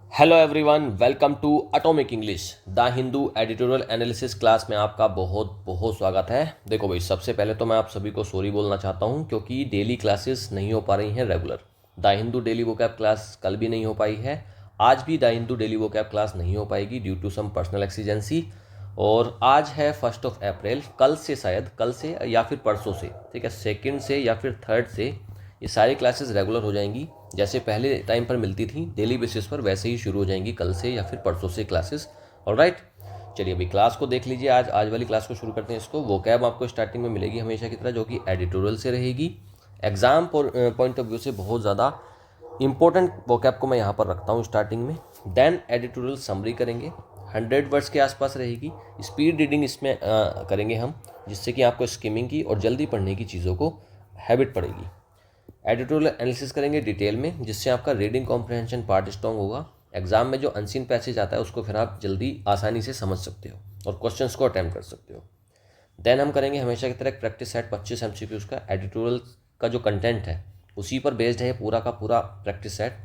Hello everyone, welcome to atomic English the Hindu editorial analysis class में आपका बहुत बहुत स्वागत है। देखो भाई, सबसे पहले तो मैं आप सभी को सॉरी बोलना चाहता हूं क्योंकि डेली क्लासेस नहीं हो पा रही हैं regular. The Hindu daily vocab class कल भी नहीं हो पाई है, आज भी the Hindu daily vocab class नहीं हो पाएगी due to some personal exigency. और आज है 1 अप्रैल, कल से शायद कल से या फिर परसों से, ठीक है, सेकंड से या फिर थर्ड से ये सारी क्लासेस रेगुलर हो जाएंगी। जैसे पहले टाइम पर मिलती थी डेली बेसिस पर, वैसे ही शुरू हो जाएंगी कल से या फिर परसों से क्लासेस। ऑलराइट, चलिए अभी क्लास को देख लीजिए। आज वाली क्लास को शुरू करते हैं। इसको वोकैब आपको स्टार्टिंग में मिलेगी हमेशा की तरह, जो कि एडिटोरियल से रहेगी। एग्जाम पॉइंट ऑफ व्यू से बहुत ज़्यादा इंपॉर्टेंट वोकैब को मैं यहाँ पर रखता हूँ स्टार्टिंग में। देन एडिटोरियल समरी करेंगे, 100 वर्ड्स के आसपास रहेगी। स्पीड रीडिंग इसमें करेंगे हम, जिससे कि आपको स्किमिंग की और जल्दी पढ़ने की चीज़ों को हैबिट पड़ेगी। एडिटोरियल एनालिसिस करेंगे डिटेल में, जिससे आपका रीडिंग कॉम्प्रहेंशन पार्ट स्ट्रॉन्ग होगा। एग्जाम में जो अनसीन पैसेज आता है उसको फिर आप जल्दी आसानी से समझ सकते हो और क्वेश्चंस को अटेम्प्ट कर सकते हो। देन हम करेंगे हमेशा की तरह एक प्रैक्टिस सेट 25 MCQs का। एडिटोरियल का जो कंटेंट है उसी पर बेस्ड है पूरा का पूरा प्रैक्टिस सेट,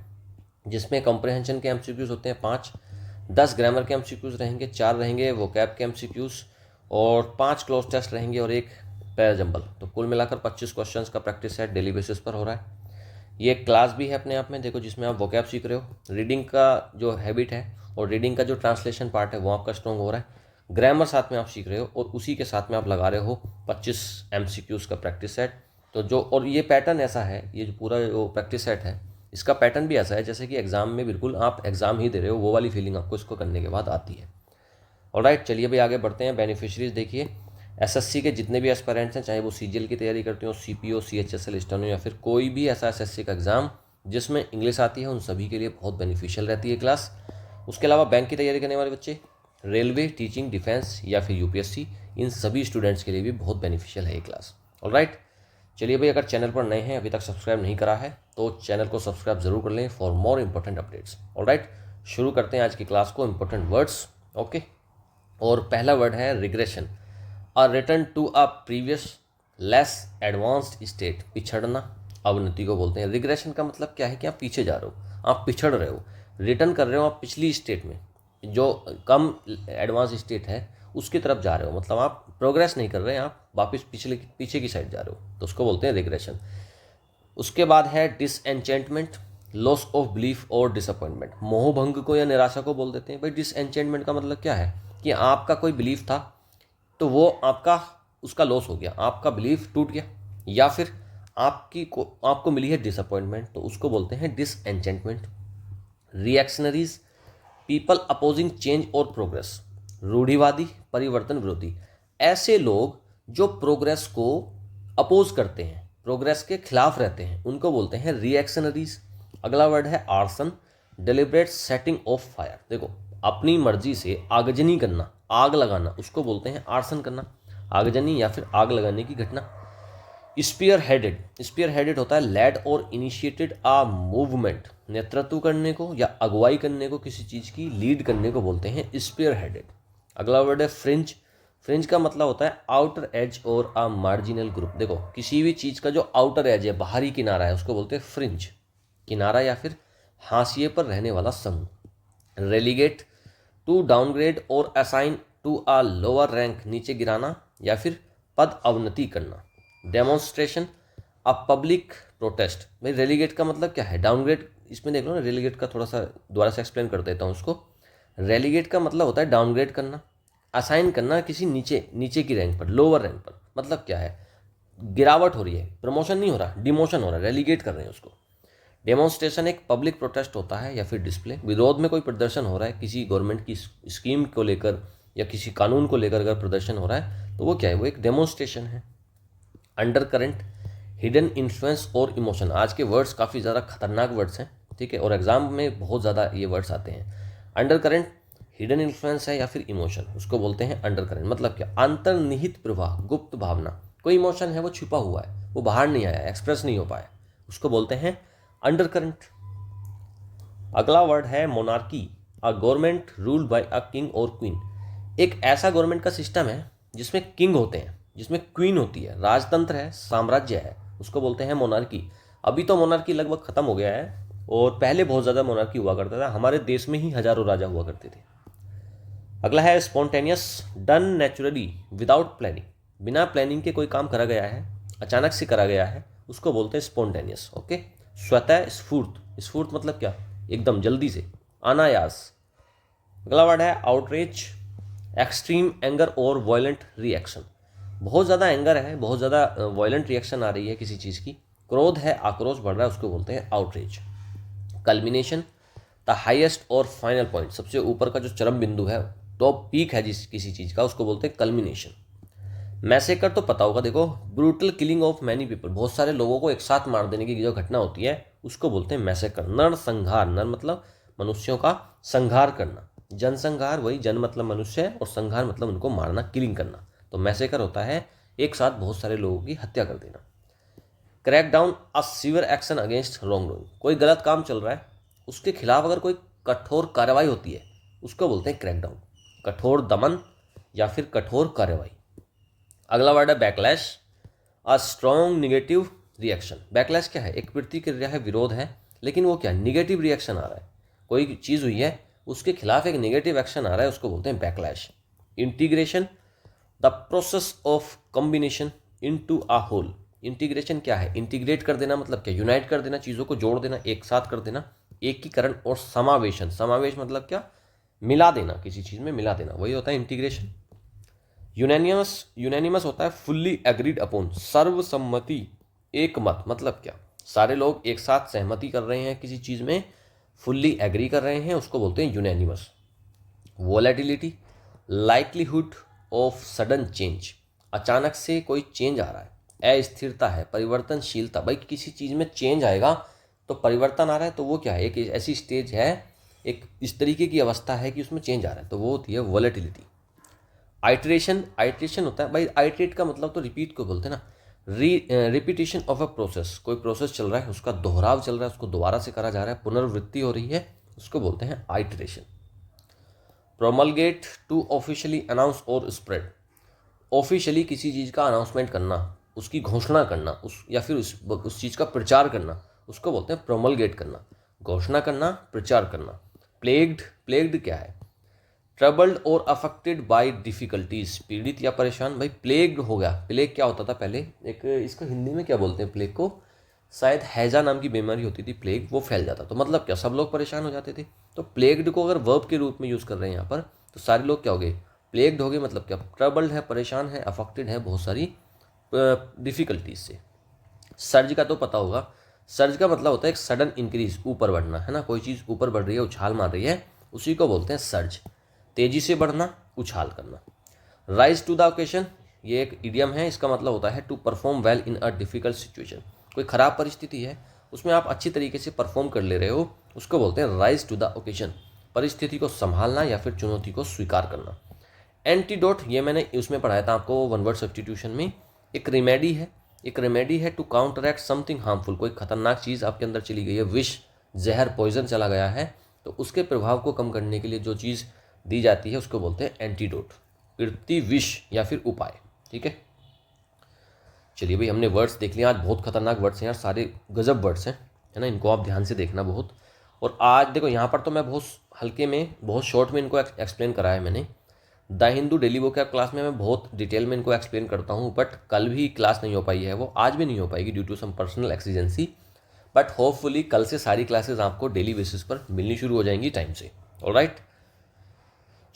जिसमें कॉम्प्रहेंशन के MCQs होते हैं 5, 10 ग्रामर के MCQs रहेंगे, 4 रहेंगे वोकैब के MCQs और 5 क्लोज टेस्ट रहेंगे और एक पैराजंबल। तो कुल मिलाकर 25 क्वेश्चंस का प्रैक्टिस सेट डेली बेसिस पर हो रहा है। ये एक क्लास भी है अपने आप में, देखो, जिसमें आप वोकैब सीख रहे हो, रीडिंग का जो हैबिट है और रीडिंग का जो ट्रांसलेशन पार्ट है वो आपका स्ट्रॉन्ग हो रहा है, ग्रामर साथ में आप सीख रहे हो और उसी के साथ में आप लगा रहे हो 25 MCQs का प्रैक्टिस सेट। तो जो और ये पैटर्न ऐसा है, ये जो पूरा जो प्रैक्टिस सेट है इसका पैटर्न भी ऐसा है जैसे कि एग्जाम में बिल्कुल आप एग्जाम ही दे रहे हो, वो वाली फीलिंग आपको इसको करने के बाद आती है। ऑलराइट, चलिए भाई आगे बढ़ते हैं। बेनिफिशरीज देखिए, एसएससी के जितने भी एस्पायरेंट्स हैं, चाहे वो सीजीएल की तैयारी करते हो, सीपीओ, सीएचएसएल, स्टेनो या फिर कोई भी ऐसा एसएससी का एग्जाम जिसमें इंग्लिश आती है, उन सभी के लिए बहुत बेनिफिशियल रहती है क्लास। उसके अलावा बैंक की तैयारी करने वाले बच्चे, रेलवे, टीचिंग, डिफेंस या फिर यूपीएससी, इन सभी स्टूडेंट्स के लिए भी बहुत बेनिफिशियल है ये क्लास। ऑलराइट, चलिए भाई, अगर चैनल पर नए हैं, अभी तक सब्सक्राइब नहीं करा है तो चैनल को सब्सक्राइब जरूर कर लें for more important updates. Alright, शुरू करते हैं आज की क्लास को। Important words, okay. और पहला वर्ड है regression, a return to a previous less advanced state. पिछड़ना, अवनति को बोलते हैं। रिग्रेशन का मतलब क्या है कि आप पीछे जा रहे हो, आप पिछड़ रहे हो, रिटर्न कर रहे हो आप पिछली स्टेट में, जो कम एडवांस स्टेट है उसकी तरफ जा रहे हो, मतलब आप प्रोग्रेस नहीं कर रहे हैं, आप वापस पीछे की साइड जा रहे हो, तो उसको बोलते हैं रिग्रेशन। उसके बाद है डिसएंचेंटमेंट, लॉस ऑफ बिलीफ और डिसअपॉइंटमेंट। मोहभंग को या निराशा को बोल देते हैं। भाई डिसएंचेंटमेंट का मतलब क्या है कि आपका कोई बिलीफ था तो वो आपका उसका लॉस हो गया, आपका बिलीफ टूट गया, या फिर आपको मिली है डिसअपॉइंटमेंट, तो उसको बोलते हैं डिसएंचेंटमेंट। रिएक्शनरीज, पीपल अपोजिंग चेंज और प्रोग्रेस। रूढ़िवादी, परिवर्तन विरोधी, ऐसे लोग जो प्रोग्रेस को अपोज करते हैं, प्रोग्रेस के खिलाफ रहते हैं, उनको बोलते हैं रिएक्शनरीज। अगला वर्ड है arson, deliberate setting of fire. देखो, अपनी मर्जी से आगजनी करना, आग लगाना, उसको बोलते हैं आर्सन करना, आगजनी या फिर आग लगाने की घटना। स्पीयर हेडेड, स्पीयर हेडेड होता है लेड और इनिशिएटेड आ मूवमेंट, नेतृत्व करने को या अगुवाई करने को, किसी चीज़ की लीड करने को बोलते हैं स्पीयर हेडेड। अगला वर्ड है फ्रिंज, फ्रिंज का मतलब होता है आउटर एज और आ मार्जिनल ग्रुप। देखो, किसी भी चीज़ का जो आउटर एज है, बाहरी किनारा है, उसको बोलते हैं फ्रिंज, किनारा या फिर हाशिए पर रहने वाला समूह। रेलीगेट, टू डाउनग्रेड और assign to a lower rank, नीचे गिराना या फिर पद अवनति करना। Demonstration, a public protest. भाई रेलीगेट का मतलब क्या है, डाउनग्रेड, इसमें देख लो ना, रेलीगेट का थोड़ा सा दोबारा से एक्सप्लेन कर देता हूँ उसको। रेलीगेट का मतलब होता है डाउनग्रेड करना, असाइन करना किसी नीचे की रैंक पर, लोअर रैंक पर। मतलब क्या है, गिरावट हो रही है, प्रमोशन नहीं हो रहा, डिमोशन हो रहा है, रेलीगेट कर रहे हैं उसको। डेमोन्स्ट्रेशन एक पब्लिक प्रोटेस्ट होता है या फिर डिस्प्ले, विरोध में कोई प्रदर्शन हो रहा है किसी गवर्नमेंट की स्कीम को लेकर या किसी कानून को लेकर अगर प्रदर्शन हो रहा है तो वो क्या है, वो एक डेमोन्स्ट्रेशन है। अंडर करंट, हिडन इन्फ्लुएंस और इमोशन। आज के वर्ड्स काफ़ी ज़्यादा खतरनाक वर्ड्स हैं, ठीक है, और एग्जाम में बहुत ज़्यादा ये वर्ड्स आते हैं। अंडर करंट, हिडन इन्फ्लुएंस है या फिर इमोशन, उसको बोलते हैं अंडर करंट। मतलब क्या, अंतर्निहित प्रवाह, गुप्त भावना, कोई इमोशन है वो छुपा हुआ है, वो बाहर नहीं आया, एक्सप्रेस नहीं हो पाया, उसको बोलते हैं अंडर करंट। अगला वर्ड है monarchy, a government ruled by a king और क्वीन। एक ऐसा गवर्नमेंट का सिस्टम है जिसमें किंग होते हैं, जिसमें क्वीन होती है, राजतंत्र है, साम्राज्य है, उसको बोलते हैं मोनार्की। अभी तो मोनार्की लगभग खत्म हो गया है, और पहले बहुत ज़्यादा मोनार्की हुआ करता था, हमारे देश में ही हजारों राजा हुआ करते थे। अगला है spontaneous, done naturally without planning, बिना प्लानिंग के कोई काम करा गया है, अचानक से करा गया है, उसको बोलते हैं स्पॉन्टेनियस। ओके। स्वतः स्फूर्त, स्फूर्त मतलब क्या, एकदम जल्दी से, अनायास। अगला वर्ड है आउटरीच, एक्सट्रीम एंगर और वायलेंट रिएक्शन, बहुत ज़्यादा एंगर है, बहुत ज़्यादा वायलेंट रिएक्शन आ रही है किसी चीज़ की, क्रोध है, आक्रोश बढ़ रहा है, उसको बोलते हैं आउटरीच। कल्मिनेशन, द हाईएस्ट और फाइनल पॉइंट, सबसे ऊपर का जो चरम बिंदु है, टॉप पीक है जिस किसी चीज़ का, उसको बोलते हैं कल्मिनेशन। मैसेकर तो पता होगा, देखो, brutal killing of many people, बहुत सारे लोगों को एक साथ मार देने की जो घटना होती है उसको बोलते हैं मैसेकर। नरसंहार, नर मतलब मनुष्यों का संहार करना, जनसंहार वही, जन मतलब मनुष्य और संहार मतलब उनको मारना, किलिंग करना। तो मैसेकर होता है एक साथ बहुत सारे लोगों की हत्या कर देना। Crack down, a severe action against wrong doing, कोई गलत काम चल रहा है उसके खिलाफ अगर कोई कठोर कार्रवाई होती है उसको बोलते हैं क्रैक डाउन, कठोर दमन या फिर कठोर कार्रवाई। अगला वर्ड है backlash, a strong negative reaction. Backlash क्या है, एक प्रतिक्रिया है, विरोध है, लेकिन वो क्या, निगेटिव रिएक्शन आ रहा है, कोई चीज़ हुई है उसके खिलाफ एक निगेटिव एक्शन आ रहा है, उसको बोलते हैं backlash. Integration, the process of combination into a whole, integration क्या है, इंटीग्रेट कर देना मतलब क्या, यूनाइट कर देना, चीज़ों को जोड़ देना, एक साथ कर देना, एकीकरण। और समावेशन, समावेश मतलब क्या, मिला देना, किसी चीज़ में मिला देना, वही होता है इंटीग्रेशन। यूनानिमस, यूनानिमस होता है फुल्ली एग्रीड अपॉन, सर्वसम्मति, एक मत मतलब क्या, सारे लोग एक साथ सहमति कर रहे हैं किसी चीज़ में, फुल्ली एग्री कर रहे हैं, उसको बोलते हैं unanimous. Volatility, likelihood of sudden change, अचानक से कोई चेंज आ रहा है, अस्थिरता है, परिवर्तनशीलता, भाई किसी चीज़ में चेंज आएगा तो परिवर्तन आ रहा है, तो वो क्या है, एक ऐसी स्टेज है, एक इस तरीके की अवस्था है कि उसमें चेंज आ रहा है, तो वो होती है वोलेटिलिटी। आइट्रेशन, आइट्रेशन होता है भाई, आइट्रेट का मतलब तो रिपीट को बोलते हैं ना, रिपीटिशन ऑफ अ प्रोसेस, कोई प्रोसेस चल रहा है उसका दोहराव चल रहा है, उसको दोबारा से करा जा रहा है, पुनर्वृत्ति हो रही है, उसको बोलते हैं iteration. Promulgate, to officially announce और स्प्रेड, ऑफिशियली किसी चीज़ का अनाउंसमेंट करना, उसकी घोषणा करना, उस या फिर उस चीज़ का प्रचार करना, उसको बोलते हैं प्रोमलगेट करना, घोषणा करना, प्रचार करना। प्लेग्ड, प्लेग्ड क्या है, ट्रबल्ड और अफेक्टेड बाय डिफिकल्टीज, पीड़ित या परेशान, भाई प्लेग हो गया। प्लेग क्या होता था पहले, एक इसको हिंदी में क्या बोलते हैं प्लेग को, शायद हैजा नाम की बीमारी होती थी, प्लेग, वो फैल जाता, तो मतलब क्या, सब लोग परेशान हो जाते थे। तो प्लेग्ड को अगर वर्ब के रूप में यूज़ कर रहे हैं यहाँ पर, तो सारे लोग क्या हो गए, प्लेग्ड हो गए, मतलब क्या, ट्रबल्ड है, परेशान है, अफेक्टेड है बहुत सारी डिफिकल्टीज से। सर्ज का तो पता होगा, सर्ज का मतलब होता है एक सडन इंक्रीज, ऊपर बढ़ना, है ना, कोई चीज़ ऊपर बढ़ रही है, उछाल मार रही है, उसी को बोलते हैं सर्ज, तेजी से बढ़ना, उछाल करना। राइज टू द ओकेशन, ये एक इडियम है, इसका मतलब होता है to perform well in a difficult situation, कोई खराब परिस्थिति है उसमें आप अच्छी तरीके से परफॉर्म कर ले रहे हो, उसको बोलते हैं राइज टू द ओकेशन, परिस्थिति को संभालना या फिर चुनौती को स्वीकार करना। एंटीडोट, ये मैंने उसमें पढ़ाया था आपको वन वर्ड सब्स्टिट्यूशन में, एक रेमेडी है, एक रेमेडी है टू काउंटरैक्ट समथिंग हार्मफुल, कोई खतरनाक चीज़ आपके अंदर चली गई है, विष, जहर, पॉइजन चला गया है, तो उसके प्रभाव को कम करने के लिए जो चीज़ दी जाती है उसको बोलते हैं एंटीडोट, प्रति विष या फिर उपाय। ठीक है, चलिए भाई, हमने वर्ड्स देख लिया, आज बहुत खतरनाक वर्ड्स हैं यार, सारे गजब वर्ड्स हैं, है ना, इनको आप ध्यान से देखना बहुत। और आज देखो यहाँ पर तो मैं बहुत हल्के में, बहुत शॉर्ट में इनको एक्सप्लेन कराया है मैंने। The Hindu daily vocab class में मैं बहुत डिटेल में इनको एक्सप्लेन करता हूँ, बट कल भी क्लास नहीं हो पाई है, वो आज भी नहीं हो पाएगी due to some personal exigency, but hopefully कल से सारी क्लासेस आपको डेली बेसिस पर मिलनी शुरू हो जाएंगी टाइम से। ऑलराइट,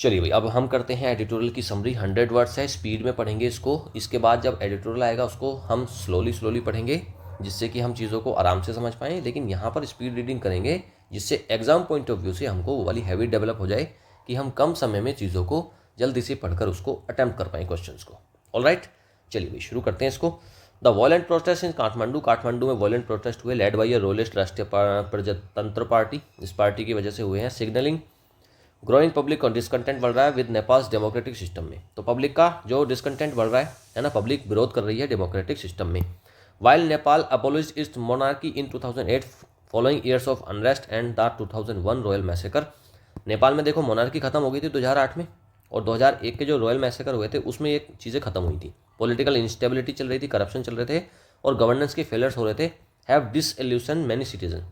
चलिए भाई, अब हम करते हैं एडिटोरियल की समरी। 100 वर्ड्स है, स्पीड में पढ़ेंगे इसको, इसके बाद जब एडिटोरियल आएगा उसको हम स्लोली पढ़ेंगे, जिससे कि हम चीज़ों को आराम से समझ पाएँ, लेकिन यहाँ पर स्पीड रीडिंग करेंगे जिससे एग्जाम पॉइंट ऑफ व्यू से हमको वो वाली हैबिट डेवलप हो जाए कि हम कम समय में चीज़ों को जल्दी से पढ़कर उसको अटैम्प्ट कर पाएँ क्वेश्चंस को। ऑलराइट, चलिए भाई शुरू करते हैं इसको। The violent protest in Kathmandu, Kathmandu में वॉयलेंट प्रोटेस्ट हुए, लेड बाई अ रोलेस्ट राष्ट्रीय प्रजातंत्र पार्टी, इस पार्टी की वजह से हुए हैं। सिग्नलिंग, ग्रोइंग पब्लिक डिसकंटेंट बढ़ रहा है विद नेपाल्स डेमोक्रेटिक सिस्टम में, तो पब्लिक का जो डिसकंटेंट बढ़ रहा है ना, पब्लिक विरोध कर रही है डेमोक्रेटिक सिस्टम में। While Nepal abolished it's monarchy in 2008 following years of unrest and the 2001 royal massacre, Nepal में देखो मोनार्की खत्म हो गई थी 2008 में, और 2001 के जो रॉयल मैसेकर हुए थे उसमें ये चीज़ें खत्म हुई थी, पॉलिटिकल इंस्टेबिलिटी चल रही थी, करप्शन चल रहे थे और गवर्नेंस के फेलियर्स हो रहे थे, हैव डिसइल्यूशन मैनी सिटीजन,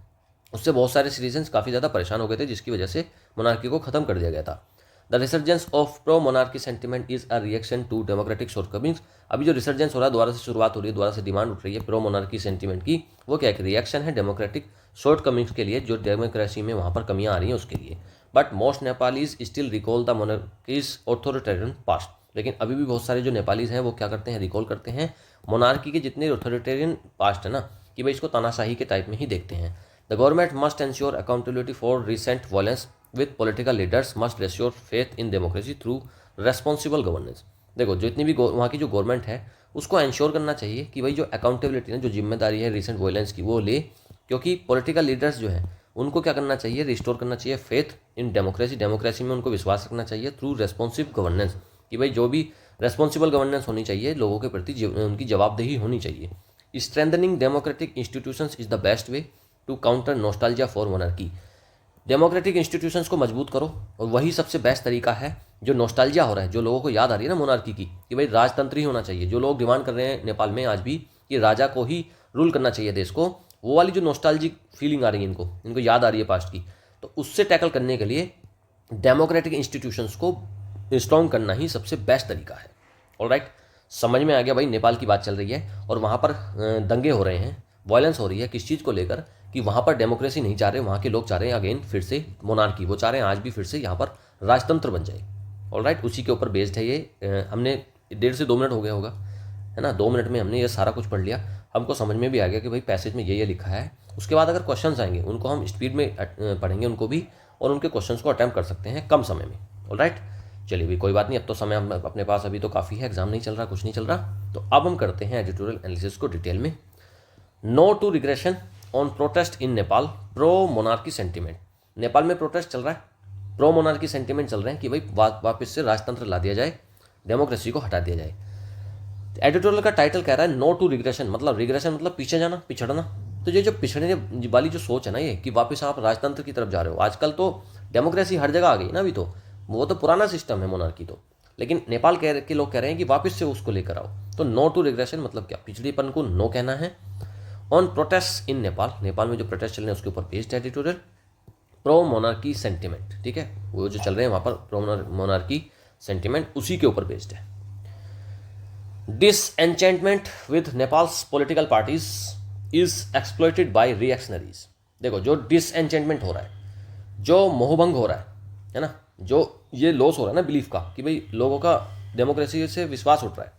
उससे बहुत सारे सिटीजन्स काफ़ी ज़्यादा परेशान हो गए थे, जिसकी वजह से मोनार्की को ख़त्म कर दिया गया था। The resurgence of pro monarchy sentiment is a reaction to democratic shortcomings. अभी जो रिसर्जेंस हो रहा है, दोबारा से शुरुआत हो रही है, दोबारा से डिमांड उठ रही है प्रो मोनार्की सेंटिमेंट की, वो क्या है, रिएक्शन है डेमोक्रेटिक शॉर्टकमिंग्स के लिए, जो डेमोक्रेसी में वहाँ पर कमियाँ आ रही हैं उसके लिए। But most Nepalese still recall the monarchy's authoritarian past. लेकिन अभी भी बहुत सारे जो नेपालीज हैं वो क्या करते हैं, रिकॉल करते हैं मोनार्की के जितने ऑथोरिटेरियन पास्ट है ना, कि भाई इसको तानाशाही के टाइप में ही देखते हैं। The government must ensure accountability for recent violence with political leaders must reassure faith in democracy through responsible governance. देखो, जितनी भी वहाँ की जो गवर्नमेंट है उसको एंश्योर करना चाहिए कि भाई जो अकाउंटेबिलिटी है, जो जिम्मेदारी है रिसेंट वायलेंस की, वो ले, क्योंकि पॉलिटिकल लीडर्स जो हैं उनको क्या करना चाहिए, रिस्टोर करना चाहिए फेथ इन डेमोक्रेसी, डेमोक्रेसी में उनको विश्वास रखना चाहिए थ्रू रेस्पॉन्सिव गवर्नेंस, कि भाई जो भी रेस्पॉन्सिबल गवर्नेंस होनी चाहिए, लोगों के प्रति उनकी जवाबदेही होनी चाहिए। Strengthening democratic institutions is the best way to counter nostalgia for monarchy. Democratic institutions को मजबूत करो, और वही सबसे बेस्ट तरीका है जो नोस्टाल्जिया हो रहा है, जो लोगों को याद आ रही है ना मोनार्की की, कि भाई राजतंत्र ही होना चाहिए, जो लोग डिमांड कर रहे हैं नेपाल में आज भी कि राजा को ही रूल करना चाहिए देश को, वो वाली जो नोस्टाल्जिक फीलिंग आ रही है इनको याद आ रही है पास्ट की, तो उससे टैकल करने के लिए डेमोक्रेटिक इंस्टीट्यूशंस को स्ट्रॉन्ग करना ही सबसे बेस्ट तरीका है। ऑलराइट, समझ में आ गया भाई। नेपाल की बात चल रही है और वहाँ पर दंगे हो रहे हैं, वायलेंस हो रही है, किस चीज़ को लेकर, कि वहाँ पर डेमोक्रेसी नहीं चाह रहे, वहाँ के लोग चाह रहे हैं अगेन फिर से मोनार्की, वो चाह रहे हैं आज भी फिर से यहाँ पर राजतंत्र बन जाए। ऑलराइट, उसी के ऊपर बेस्ड है ये। हमने 1.5 से 2 मिनट हो गया होगा, है ना, 2 मिनट में हमने ये सारा कुछ पढ़ लिया, हमको समझ में भी आ गया कि भाई पैसेज में ये लिखा है। उसके बाद अगर क्वेश्चंस आएंगे उनको हम स्पीड में पढ़ेंगे उनको भी, और उनके क्वेश्चंस को अटैम्प्ट कर सकते हैं कम समय में। ऑलराइट, चलिए भी कोई बात नहीं, अब तो समय हम अपने पास अभी तो काफ़ी है, एग्जाम नहीं चल रहा, कुछ नहीं चल रहा, तो अब हम करते हैं एडिटोरियल एनालिसिस को डिटेल में। No to regression on protest in Nepal, pro monarchy sentiment. Nepal में प्रोटेस्ट चल रहा है, प्रो मोनार्की सेंटिमेंट चल रहे हैं कि भाई वापस से राजतंत्र ला दिया जाए, डेमोक्रेसी को हटा दिया जाए। एडिटोरियल का टाइटल कह रहा है नो टू रिग्रेशन, मतलब रिग्रेशन मतलब पीछे जाना, पिछड़ना। तो ये जो पिछड़ने वाली जो सोच है ना, ये कि वापस आप राजतंत्र की तरफ जा रहे हो, आजकल तो डेमोक्रेसी हर जगह आ गई ना, अभी तो वो तो पुराना सिस्टम है मोनार्की तो, लेकिन नेपाल के लोग कह रहे हैं कि वापस से उसको लेकर आओ। तो नो टू रिग्रेशन मतलब क्या, पिछड़ेपन को नो कहना है। On protest in Nepal, Nepal में जो प्रोटेस्ट चल रहे हैं उसके ऊपर based editorial. Pro monarchy sentiment, ठीक है, वो जो चल रहे हैं वहाँ पर प्रो मोनार्की सेंटिमेंट, उसी के ऊपर बेस्ड है। Disenchantment with Nepal's political parties is exploited by reactionaries. देखो, जो डिसएन्चेंटमेंट हो रहा है, जो मोहभंग हो रहा है ना, जो ये लॉस हो रहा है ना बिलीफ का, कि भाई लोगों का डेमोक्रेसी से विश्वास उठ रहा है,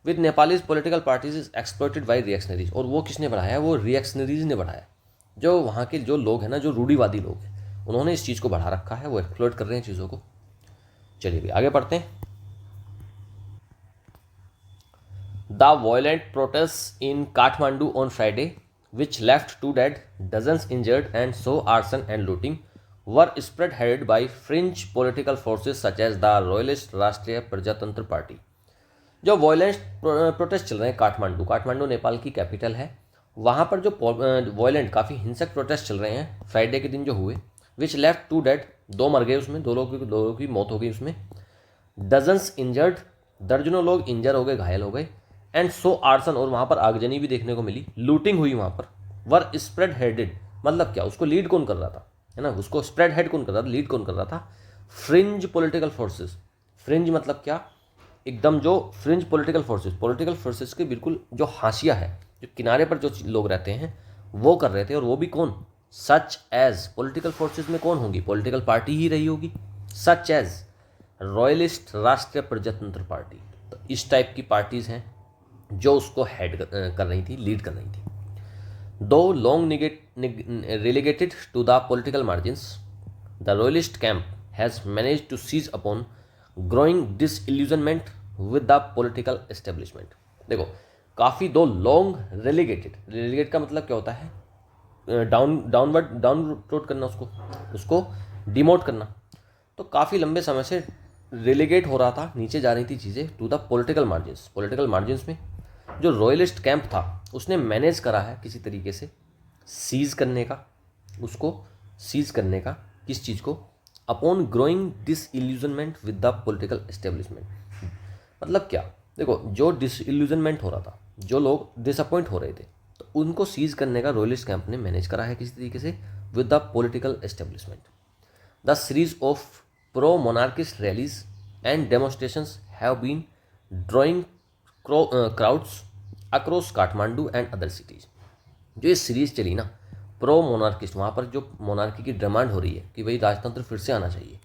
with Nepalese political parties is exploited by reactionaries. और वो किसने बढ़ाया है, वो रिएक्शनरीज ने बढ़ाया। जो वहाँ के जो लोग हैं ना, जो रूढ़ीवादी लोग हैं, उन्होंने इस चीज़ को बढ़ा रखा है, वो एक्सप्लॉइट कर रहे हैं चीज़ों को। चलिए भी आगे बढ़ते हैं। The violent protests in Kathmandu on Friday, which left 2 dead, dozens injured, and so arson and looting, were spearheaded by fringe political forces such as the Royalist राष्ट्रीय प्रजातंत्र पार्टी। जो वायलेंट प्रोटेस्ट चल रहे हैं काठमांडू, काठमांडू नेपाल की कैपिटल है, वहाँ पर जो वायलेंट काफ़ी हिंसक प्रोटेस्ट चल रहे हैं फ्राइडे के दिन जो हुए, विच लेफ्ट 2 डेड, 2 मर गए उसमें, 2 लोगों की मौत हो गई उसमें, डजन्स इंजर्ड, दर्जनों लोग इंजर हो गए, घायल हो गए, एंड सो आर्सन, और वहाँ पर आगजनी भी देखने को मिली, लूटिंग हुई वहाँ पर। वर स्प्रेड हेडेड मतलब क्या, उसको लीड कौन कर रहा था, है ना, उसको स्प्रेड हेड कौन कर रहा था, लीड कौन कर रहा था, फ्रिंज पॉलिटिकल फोर्सेस। फ्रिंज मतलब क्या, एकदम जो फ्रिंज पॉलिटिकल फोर्सेस के बिल्कुल जो हाशिया है, जो किनारे पर जो लोग रहते हैं, वो कर रहे थे। और वो भी कौन, सच एज, पॉलिटिकल फोर्सेस में कौन होंगी, पॉलिटिकल पार्टी ही रही होगी, सच एज रॉयलिस्ट राष्ट्रीय प्रजातंत्र पार्टी। तो इस टाइप की पार्टीज हैं जो उसको हेड कर रही थी, लीड कर रही थी। Though long relegated to the political margins, the royalist camp has manage to seize upon growing disillusionment with the political establishment. देखो, काफ़ी दो लॉन्ग रिलेगेट का मतलब क्या होता है, डाउनवर्ड करना, उसको डिमोट करना। तो काफ़ी लंबे समय से रिलेगेट हो रहा था, नीचे जा रही थी चीज़ें टू द पॉलिटिकल मार्जिन्स में जो रॉयलिस्ट कैंप था उसने मैनेज करा है किसी तरीके से सीज करने का, किस चीज़ को, upon growing disillusionment with the political establishment. मतलब क्या, देखो, जो डिसइल्यूजनमेंट हो रहा था, जो लोग डिसअपॉइंट हो रहे थे, तो उनको सीज करने का रॉयलिस्ट कैंप ने मैनेज करा है किसी तरीके से with the political establishment. The series of pro-monarchist rallies and demonstrations have been drawing crowds across Kathmandu and other cities. जो ये सीरीज चली ना प्रो मोनार्किस्ट, वहाँ पर जो मोनार्की की डिमांड हो रही है कि भाई राजतंत्र फिर से आना चाहिए,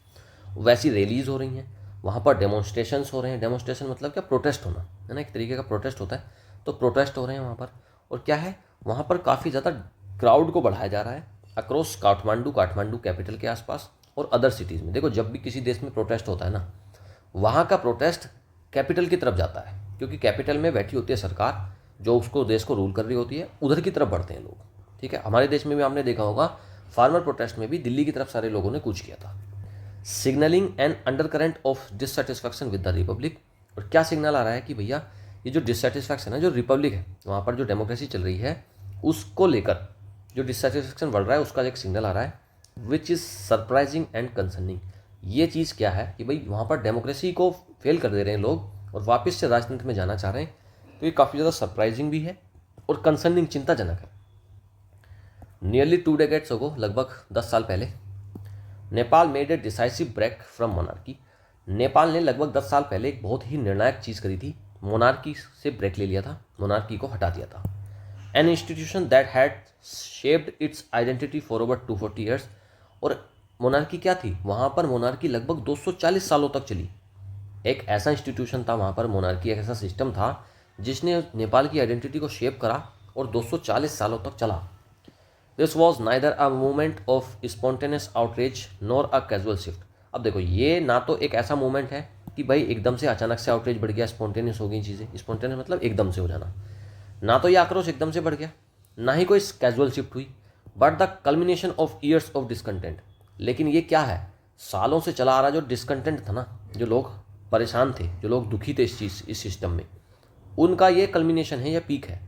वैसी रैलीज हो रही हैं, वहाँ पर डेमोन्स्ट्रेशंस हो रहे हैं। डेमोन्स्ट्रेशन मतलब क्या, प्रोटेस्ट होना है ना, एक तरीके का प्रोटेस्ट होता है। तो प्रोटेस्ट हो रहे हैं वहाँ पर, और क्या है वहाँ पर काफ़ी ज़्यादा क्राउड को बढ़ाया जा रहा है अक्रॉस काठमांडू कैपिटल के आसपास और अदर सिटीज़ में। देखो जब भी किसी देश में प्रोटेस्ट होता है ना, वहाँ का प्रोटेस्ट कैपिटल की तरफ जाता है, क्योंकि कैपिटल में बैठी होती है सरकार जो उसको देश को रूल कर रही होती है, उधर की तरफ बढ़ते हैं लोग। ठीक है, हमारे देश में भी आपने देखा होगा फार्मर प्रोटेस्ट में भी दिल्ली की तरफ सारे लोगों ने कूच किया था। Signalling an undercurrent of dissatisfaction with the republic. और क्या सिग्नल आ रहा है कि भैया ये जो डिससेटिस्फैक्शन है, जो रिपब्लिक है वहाँ पर जो डेमोक्रेसी चल रही है उसको लेकर जो डिससेटिस्फैक्शन बढ़ रहा है, उसका एक सिग्नल आ रहा है which is surprising and concerning. ये चीज़ क्या है कि भाई वहाँ पर डेमोक्रेसी को फेल कर दे रहे हैं लोग और वापस से राजतंत्र में जाना चाह रहे हैं। तो ये काफ़ी ज़्यादा सरप्राइजिंग भी है और कंसर्निंग, चिंताजनक है। नियरली 2 डेकेड्स अगो, लगभग 10 साल पहले, Nepal made a decisive break from monarchy. Nepal ने लगभग 10 साल पहले एक बहुत ही निर्णायक चीज़ करी थी, मोनार्की से ब्रेक ले लिया था, मोनार्की को हटा दिया था। An institution that had shaped it's identity for over 240 years. और मोनार्की क्या थी, वहाँ पर मोनार्की लगभग 240 सालों तक चली। एक ऐसा इंस्टीट्यूशन था वहाँ पर, मोनार्की एक ऐसा सिस्टम था जिसने नेपाल की आइडेंटिटी को शेप करा और 240 सालों तक चला। This was neither a movement of spontaneous outrage nor a casual shift. अब देखो ये ना तो एक ऐसा मूवमेंट है कि भाई एकदम से अचानक से आउटरेज बढ़ गया, स्पॉन्टेनियस हो गई चीज़ें, स्पॉन्टेनियस मतलब एकदम से हो जाना, ना तो ये आक्रोश एकदम से बढ़ गया, ना ही कोई कैजुअल शिफ्ट हुई, but the culmination of years of discontent. लेकिन ये क्या है, सालों से चला आ रहा जो डिसकंटेंट था ना, जो लोग परेशान थे, जो लोग दुखी थे इस सिस्टम में, उनका ये कल्मिनेशन है, यह पीक है।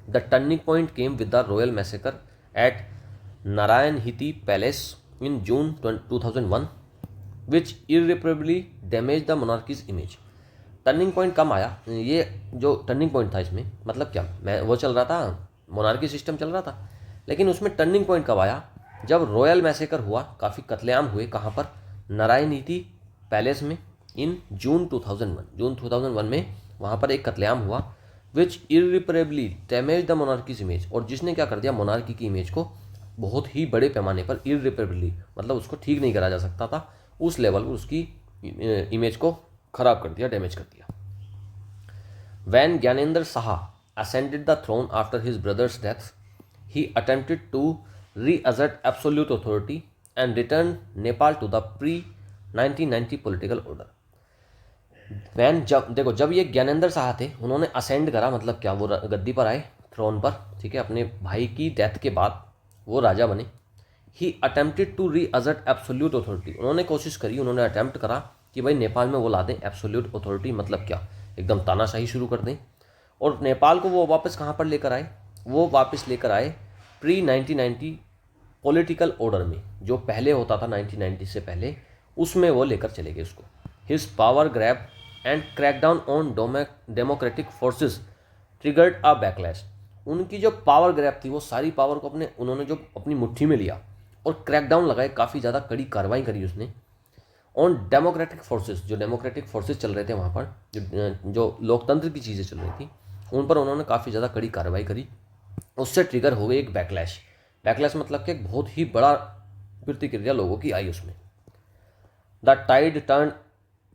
The turning point came with the royal massacre at Narayanhiti palace in June 2001 which irreparably damage the monarchy's image. Turning point कम आया, ये जो टर्निंग पॉइंट था इसमें मतलब क्या, मैं वो चल रहा था, मोनार्की सिस्टम चल रहा था, लेकिन उसमें टर्निंग पॉइंट कब आया, जब रॉयल मैसेकर हुआ, काफ़ी कत्लेआम हुए। कहाँ पर, नारायणहिटी पैलेस में, इन जून 2001 में वहाँ पर एक कत्लेआम हुआ, विच irreparably damage the monarchy's image. और जिसने क्या कर दिया, मोनार्की की इमेज को बहुत ही बड़े पैमाने पर, इररिपरेबली मतलब उसको ठीक नहीं करा जा सकता था, उस लेवल पर उसकी इमेज को खराब कर दिया, डैमेज कर दिया। When Gyanendra Shah ascended the throne after his brother's death, he attempted to reassert absolute authority and return Nepal to the pre-1990 political order. When जब ये ज्ञानेंद्र साहा थे, उन्होंने असेंड करा, मतलब क्या, वो गद्दी पर आए, थ्रोन पर, ठीक है, अपने भाई की डेथ के बाद वो राजा बने। ही अटेम्प्टेड टू रीअसर्ट एब्सोल्यूट अथॉरिटी, उन्होंने कोशिश करी, उन्होंने अटैम्प्ट करा कि भाई नेपाल में वो ला दें एब्सोल्यूट अथॉरिटी, मतलब क्या, एकदम तानाशाही शुरू कर दें। और नेपाल को वो वापस कहाँ पर लेकर आए, वो वापस लेकर आए प्री 1990 पॉलिटिकल ऑर्डर में, जो पहले होता था 1990 से पहले, उसमें वो लेकर चले गए उसको। His power grab and crackdown on democratic forces triggered a backlash. उनकी जो पावर ग्रैब थी, वो सारी पावर को उन्होंने जो अपनी मुट्ठी में लिया और क्रैकडाउन लगाए, काफ़ी ज़्यादा कड़ी कार्रवाई करी उसने ऑन डेमोक्रेटिक फोर्सेस। जो डेमोक्रेटिक फोर्सेस चल रहे थे वहाँ पर, जो लोकतंत्र की चीज़ें चल रही थी, उन पर उन्होंने काफ़ी ज़्यादा कड़ी कार्रवाई करी। उससे ट्रिगर हो गई एक बैकलैश। बैकलैश मतलब कि एक बहुत ही बड़ा प्रतिक्रिया लोगों की आई उसमें। The tide turn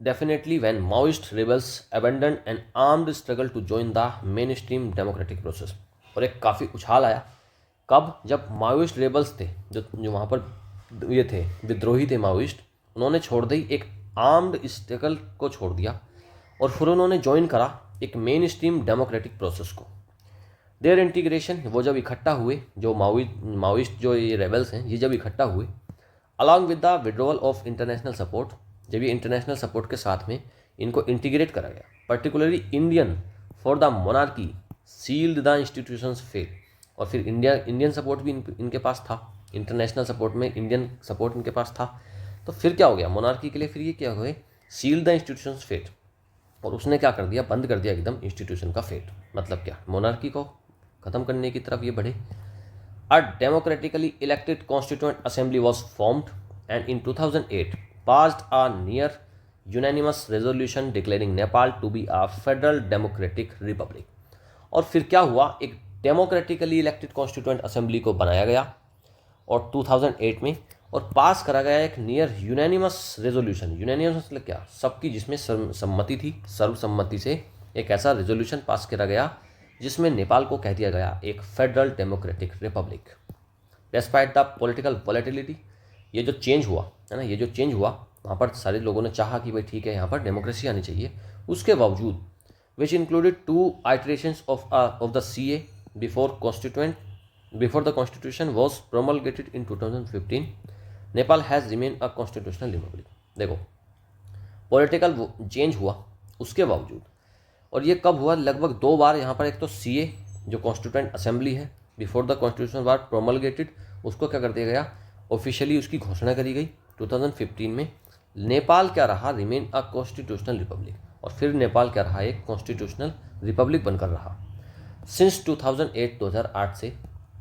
definitely when Maoist rebels abandon an armed struggle to join the mainstream democratic process. और एक काफ़ी उछाल आया, कब, जब माओइस्ट रेबल्स थे, जो वहाँ पर ये थे, विद्रोही थे माओइस्ट, उन्होंने छोड़ दी एक आर्म्ड स्ट्रगल को, छोड़ दिया और फिर उन्होंने ज्वाइन करा एक मेन स्ट्रीम डेमोक्रेटिक प्रोसेस को। देयर इंटीग्रेशन, वो जब इकट्ठा हुए, जो माओइस्ट जो ये रेबल्स हैं, ये जब इकट्ठा हुए, along with the withdrawal of international support, जब ये इंटरनेशनल सपोर्ट के साथ में इनको इंटीग्रेट करा गया, particularly Indian for the monarchy sealed the institutions fail. और फिर इंडियन सपोर्ट भी इनके पास था, इंटरनेशनल सपोर्ट में इंडियन सपोर्ट इनके पास था। तो फिर क्या हो गया मोनार्की के लिए, फिर ये क्या हुए, सील द इंस्टीट्यूशंस फेट। और उसने क्या कर दिया, बंद कर दिया एकदम इंस्टीट्यूशन का फेट। मतलब क्या, मोनार्की को ख़त्म करने की तरफ ये बढ़े। A democratically elected constituent assembly was formed and in 2008 passed a near unanimous resolution declaring Nepal to be a federal democratic republic. और फिर क्या हुआ, एक डेमोक्रेटिकली इलेक्टेड कॉन्स्टिट्यूएंट असेंबली को बनाया गया और 2008 में, और पास करा गया एक नियर यूनानिमस रेजोल्यूशन। यूनानिमस मतलब क्या, सबकी जिसमें सम्मति थी, सर्वसम्मति से एक ऐसा रेजोल्यूशन पास करा गया जिसमें नेपाल को कह दिया गया एक federal democratic Republic. Despite the political volatility, ये जो चेंज हुआ है ना, ये जो चेंज हुआ वहाँ पर सारे लोगों ने चाहा कि भाई ठीक है यहाँ पर डेमोक्रेसी आनी चाहिए, उसके बावजूद which included 2 iterations of the CA before the constitution was promulgated in 2015, Nepal has remain a constitutional republic. देखो पॉलिटिकल चेंज हुआ उसके बावजूद, और ये कब हुआ, लगभग 2 बार यहाँ पर। एक तो CA जो कॉन्स्टिट्यूएंट असेंबली है, before the constitution war promulgated, उसको क्या कर दिया गया, ऑफिशियली उसकी घोषणा करी गई 2015 में। नेपाल क्या रहा, रिमेन अ कॉन्स्टिट्यूशनल रिपब्लिक, और फिर नेपाल क्या रहा, एक कॉन्स्टिट्यूशनल रिपब्लिक बनकर रहा। सिंस 2008 से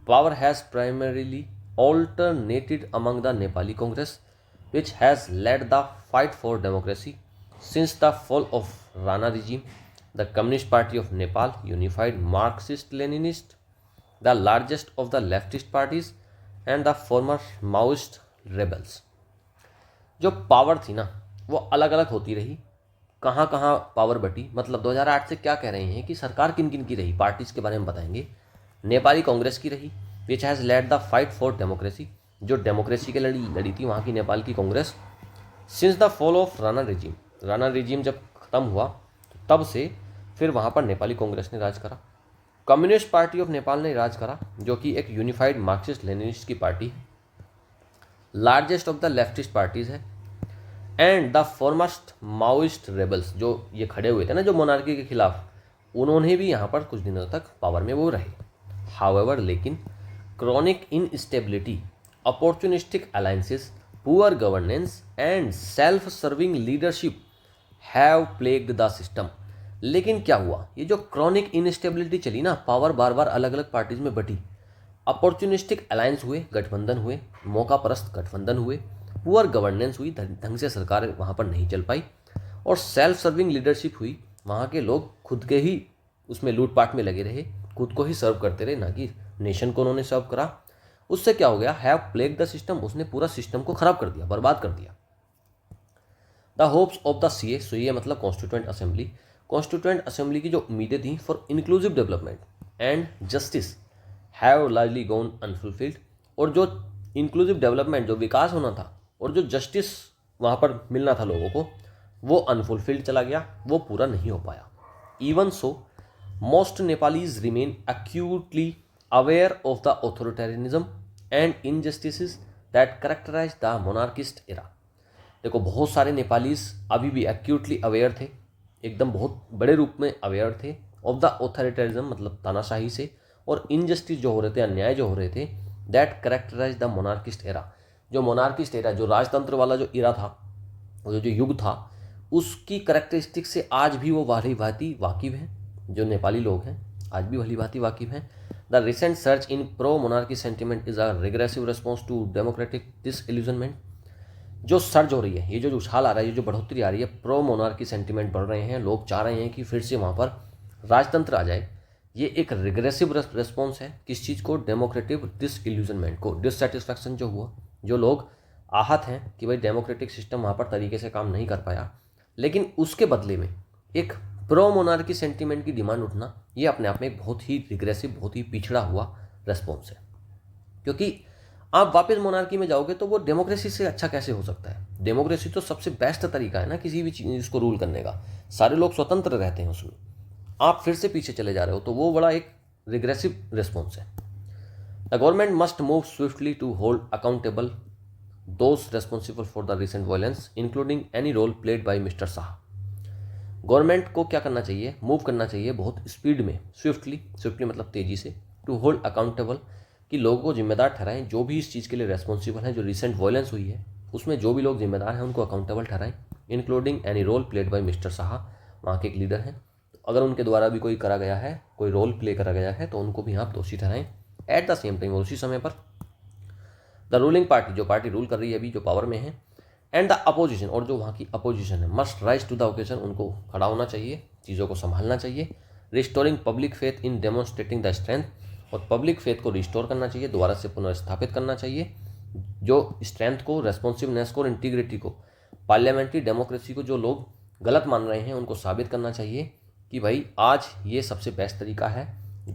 power has primarily alternated among the Nepali Congress which has led the fight for democracy since the fall of Rana regime, the Communist Party of Nepal, unified Marxist-Leninist, the largest of the leftist parties, and the former Maoist rebels। जो power थी ना वो अलग अलग होती रही, कहाँ कहाँ पावर बटी, मतलब 2008 से क्या कह रहे हैं कि सरकार किन किन की रही, पार्टीज़ के बारे में बताएंगे। नेपाली कांग्रेस की रही, which has led the fight for democracy, जो डेमोक्रेसी के लड़ी थी वहाँ की नेपाल की Congress. Since the fall of Rana regime जब ख़त्म हुआ तब से फिर वहाँ पर नेपाली कांग्रेस ने राज करा। कम्युनिस्ट पार्टी ऑफ नेपाल ने राज करा, जो कि एक यूनिफाइड मार्क्सिस्ट लेनिनिस्ट की पार्टी है, largest of the leftist parties है, and the foremost Maoist rebels, जो ये खड़े हुए थे ना जो मोनार्की के खिलाफ, उन्होंने भी यहाँ पर कुछ दिनों तक पावर में वो रहे। हाउएवर, लेकिन chronic instability, opportunistic alliances, poor governance and self serving leadership have plagued the system. लेकिन क्या हुआ, ये जो क्रॉनिक इनस्टेबिलिटी चली ना, पावर बार बार अलग अलग पार्टीज में बटी, अपॉर्चुनिस्टिक अलायंस हुए, गठबंधन हुए, मौका परस्त गठबंधन हुए, पुअर गवर्नेंस हुई, ढंग से सरकार वहाँ पर नहीं चल पाई, और सेल्फ सर्विंग लीडरशिप हुई, वहाँ के लोग खुद के ही उसमें लूटपाट में लगे रहे, खुद को ही सर्व करते रहे, ना कि नेशन को उन्होंने सर्व करा। उससे क्या हो गया, हैव प्लेग द सिस्टम, उसने पूरा सिस्टम को खराब कर दिया, बर्बाद कर दिया। The hopes of the CA मतलब कॉन्स्टिट्यूएंट असेंबली, कॉन्स्टिट्यूएंट असेंबली की जो उम्मीदें थी for inclusive development and justice have largely gone unfulfilled, और जो इंक्लूसिव डेवलपमेंट, जो विकास होना था और जो जस्टिस वहाँ पर मिलना था लोगों को, वो अनफुलफिल्ड चला गया, वो पूरा नहीं हो पाया। Even so most Nepalese remain acutely aware of the authoritarianism and injustices that characterize the monarchist era. देखो बहुत सारे नेपालीज अभी भी एक्यूटली अवेयर थे, एकदम बहुत बड़े रूप में अवेयर थे ऑफ द ऑथोरिटेरिज्म मतलब तानाशाही से, और इनजस्टिस जो हो रहे थे, अन्याय जो हो रहे थे, that characterize the monarchist era. जो मोनार्किस्ट एरा, जो राजतंत्र वाला जो इरा था, वो जो युग था, उसकी करेक्टरिस्टिक से आज भी वो भली भांति वाकिफ हैं, जो नेपाली लोग हैं आज भी भली भांति वाकिफ हैं। The recent search in pro monarchy sentiment is a regressive response to democratic disillusionment. जो सर्ज हो रही है, ये जो उछाल आ रहा है, ये जो बढ़ोतरी आ रही है, प्रो मोनार्की सेंटिमेंट बढ़ रहे हैं, लोग चाह रहे हैं कि फिर से वहाँ पर राजतंत्र आ जाए। ये एक रिग्रेसिव रिस्पॉन्स है किस चीज़ को, डेमोक्रेटिक डिसइल्यूजनमेंट को, डिससेटिस्फैक्शन जो हुआ, जो लोग आहत हैं कि भाई डेमोक्रेटिक सिस्टम वहाँ पर तरीके से काम नहीं कर पाया, लेकिन उसके बदले में एक प्रो मोनार्की सेंटिमेंट की डिमांड उठना, ये अपने आप में एक बहुत ही रिग्रेसिव, बहुत ही पिछड़ा हुआ रेस्पॉन्स है। क्योंकि आप वापस मोनार्की में जाओगे तो वो डेमोक्रेसी से अच्छा कैसे हो सकता है। डेमोक्रेसी तो सबसे बेस्ट तरीका है ना किसी भी चीज़ को रूल करने का, सारे लोग स्वतंत्र रहते हैं उसमें, आप फिर से पीछे चले जा रहे हो, तो वो बड़ा एक रिग्रेसिव रिस्पॉन्स है। The government must move swiftly to hold accountable those responsible for the recent violence including any role played by mister Shah. Government को क्या करना चाहिए, मूव करना चाहिए बहुत स्पीड में, स्विफ्टली मतलब तेज़ी से, टू होल्ड अकाउंटेबल, कि लोगों को जिम्मेदार ठहराएं, जो भी इस चीज़ के लिए रेस्पॉन्सिबल हैं, जो रिसेंट वायलेंस हुई है उसमें जो भी लोग जिम्मेदार हैं उनको अकाउंटेबल ठहराएं, including any role played by mister Shah, वहाँ के एक लीडर हैं, तो अगर उनके द्वारा भी कोई करा गया है, कोई रोल प्ले करा गया है तो उनको भी आप दोषी ठहराएं। एट द सेम टाइम, उसी समय पर द रूलिंग पार्टी, जो पार्टी रूल कर रही है अभी, जो पावर में है, एंड द अपोजिशन, और जो वहाँ की अपोजिशन है, must rise to the occasion, उनको खड़ा होना चाहिए, चीज़ों को संभालना चाहिए। Restoring public faith in demonstrating the strength, और पब्लिक फेथ को रिस्टोर करना चाहिए, दोबारा से पुनर्स्थापित करना चाहिए, जो स्ट्रेंथ को, रेस्पॉन्सिवनेस को और इंटीग्रिटी को, पार्लियामेंट्री डेमोक्रेसी को जो लोग गलत मान रहे हैं उनको साबित करना चाहिए कि भाई आज ये सबसे बेस्ट तरीका है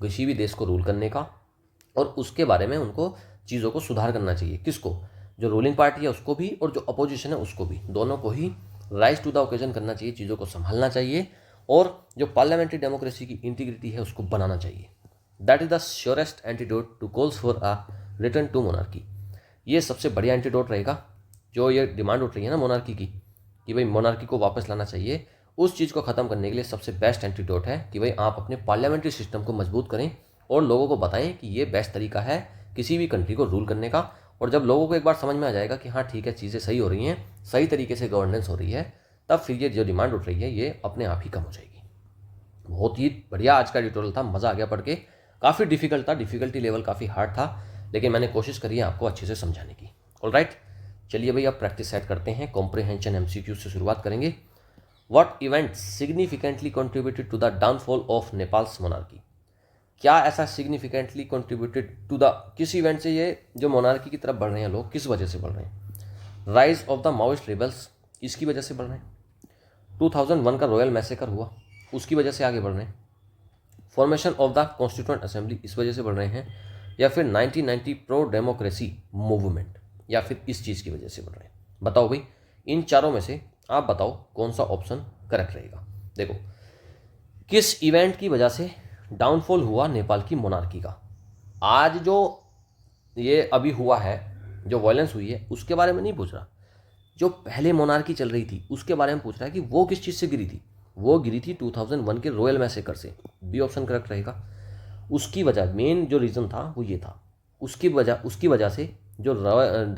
किसी भी देश को रूल करने का, और उसके बारे में उनको चीज़ों को सुधार करना चाहिए। किसको? जो रूलिंग पार्टी है उसको भी, और जो अपोजिशन है उसको भी, दोनों को ही राइज टू द ओकेजन करना चाहिए, चीज़ों को संभालना चाहिए, और जो पार्लियामेंट्री डेमोक्रेसी की इंटीग्रिटी है उसको बनाना चाहिए। That is the surest antidote to calls for a return to monarchy. ये सबसे बढ़िया एंटीडोट रहेगा। जो ये डिमांड उठ रही है ना मोनार्की की, कि भाई मोनार्की को वापस लाना चाहिए, उस चीज़ को ख़त्म करने के लिए सबसे बेस्ट एंटीडोट है कि भाई आप अपने पार्लियामेंट्री सिस्टम को मजबूत करें और लोगों को बताएं कि ये बेस्ट तरीका है किसी भी कंट्री को रूल करने का। और जब लोगों को एक बार समझ में आ जाएगा कि हाँ ठीक है, चीज़ें सही हो रही हैं, सही तरीके से गवर्नेंस हो रही है, तब फिर ये जो डिमांड उठ रही है ये अपने आप ही कम हो जाएगी। बहुत ही बढ़िया आज का एडिटोरियल था, मज़ा आ गया पढ़ के। काफ़ी डिफिकल्ट था, डिफिकल्टी लेवल काफ़ी हार्ड था, लेकिन मैंने कोशिश करी है आपको अच्छे से समझाने की। ऑलराइट, चलिए भाई अब प्रैक्टिस सेट करते हैं। कॉम्प्रिहेंशन एमसीक्यू से शुरुआत करेंगे। What event significantly contributed to the downfall of Nepal's monarchy? क्या ऐसा सिग्निफिकेंटली कंट्रीब्यूटेड टू द, किस इवेंट से ये जो मोनार्की की तरफ बढ़ रहे हैं लोग, किस वजह से बढ़ रहे हैं? Rise of the Maoist rebels, इसकी वजह से बढ़ रहे हैं। 2001 का रॉयल मैसेकर हुआ, उसकी वजह से आगे बढ़ रहे हैं। Formation of the constituent assembly, इस वजह से बढ़ रहे हैं। या फिर 1990 प्रो डेमोक्रेसी मूवमेंट, या फिर इस चीज़ की वजह से बढ़ रहे हैं? बताओ भाई, इन चारों में से आप बताओ कौन सा ऑप्शन करेक्ट रहेगा। देखो, किस इवेंट की वजह से डाउनफॉल हुआ नेपाल की मोनार्की का? आज जो ये अभी हुआ है, जो वायलेंस हुई है, उसके बारे में नहीं पूछ रहा। जो पहले मोनार्की चल रही थी उसके बारे में पूछ रहा है कि वो किस चीज़ से गिरी थी। वो गिरी थी 2001 के रॉयल मैसेकर से। बी ऑप्शन करेक्ट रहेगा। उसकी वजह, मेन जो रीज़न था वो ये था। उसकी वजह से जो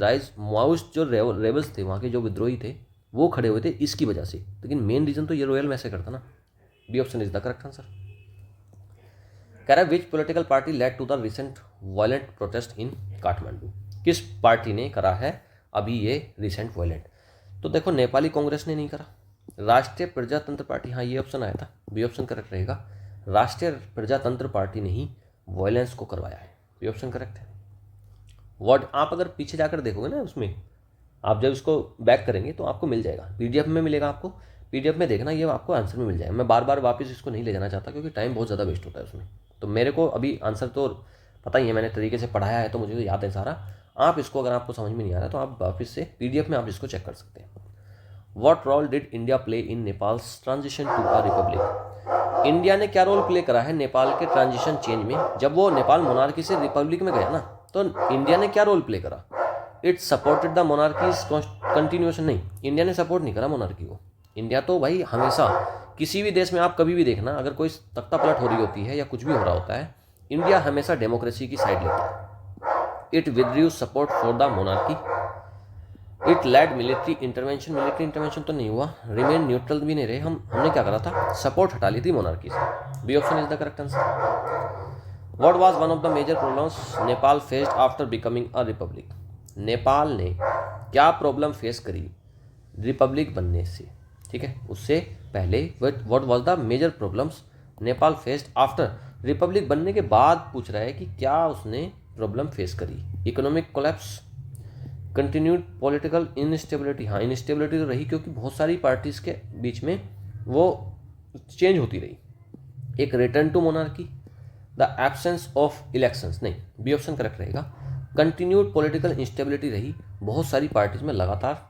राइज माओइस्ट जो रेबल्स थे, वहाँ के जो विद्रोही थे, वो खड़े हुए थे इसकी वजह से। लेकिन मेन रीज़न तो ये रॉयल मैसेकर था ना। B option is the correct answer. कह रहा है which political party led to the recent violent protest in Kathmandu? किस पार्टी ने करा है अभी ये रिसेंट वायलेंट? तो देखो, नेपाली कांग्रेस ने नहीं करा, राष्ट्रीय प्रजातंत्र पार्टी, हाँ ये ऑप्शन आया था, बी ऑप्शन करेक्ट रहेगा। राष्ट्रीय प्रजातंत्र पार्टी ने ही वायलेंस को करवाया है, बी ऑप्शन करेक्ट है। वर्ड आप अगर पीछे जाकर देखोगे ना, उसमें आप जब इसको बैक करेंगे तो आपको मिल जाएगा, पीडीएफ में मिलेगा आपको। पीडीएफ में देखना, ये आपको आंसर में मिल जाएगा। मैं बार बार वापस इसको नहीं ले जाना चाहता क्योंकि टाइम बहुत ज़्यादा वेस्ट होता है उसमें। तो मेरे को अभी आंसर तो पता ही है, मैंने तरीके से पढ़ाया है तो मुझे तो याद है सारा। आप इसको अगर आपको समझ में नहीं आ रहा तो आप वापस से पीडीएफ में आप इसको चेक कर सकते हैं। What role did India play in Nepal's transition to a republic? India ने क्या रोल प्ले करा है नेपाल के ट्रांजिशन चेंज में? जब वो नेपाल मोनार्की से रिपब्लिक में गया ना, तो इंडिया ने क्या रोल प्ले करा? It supported the monarchies continuation, नहीं, इंडिया ने सपोर्ट नहीं करा मोनार्की को। इंडिया तो भाई हमेशा, किसी भी देश में आप कभी भी देखना, अगर कोई तख्ता पलट हो रही होती है या कुछ भी हो रहा होता है, इंडिया हमेशा डेमोक्रेसी की साइड लेता है। It withdrew support for the monarchy. It led military intervention, military intervention तो नहीं हुआ। रिमेन न्यूट्रल भी नहीं रहे, हमने क्या करा था, सपोर्ट हटा ली थी मोनार्की से। B option is the correct answer. What was one of the major problems Nepal faced after becoming a republic? Nepal ने क्या प्रॉब्लम फेस करी रिपब्लिक बनने से? ठीक है, उससे पहले what was the major problems Nepal faced after, republic बनने के बाद पूछ रहा है कि क्या उसने प्रॉब्लम फेस करी। Economic collapse, continued political instability, हाँ इनस्टेबिलिटी तो रही क्योंकि बहुत सारी पार्टीज के बीच में वो चेंज होती रही। एक return to monarchy, the absence of elections, नहीं, बी ऑप्शन करेक्ट रहेगा। कंटिन्यूड पॉलिटिकल इंस्टेबिलिटी रही, बहुत सारी पार्टीज में लगातार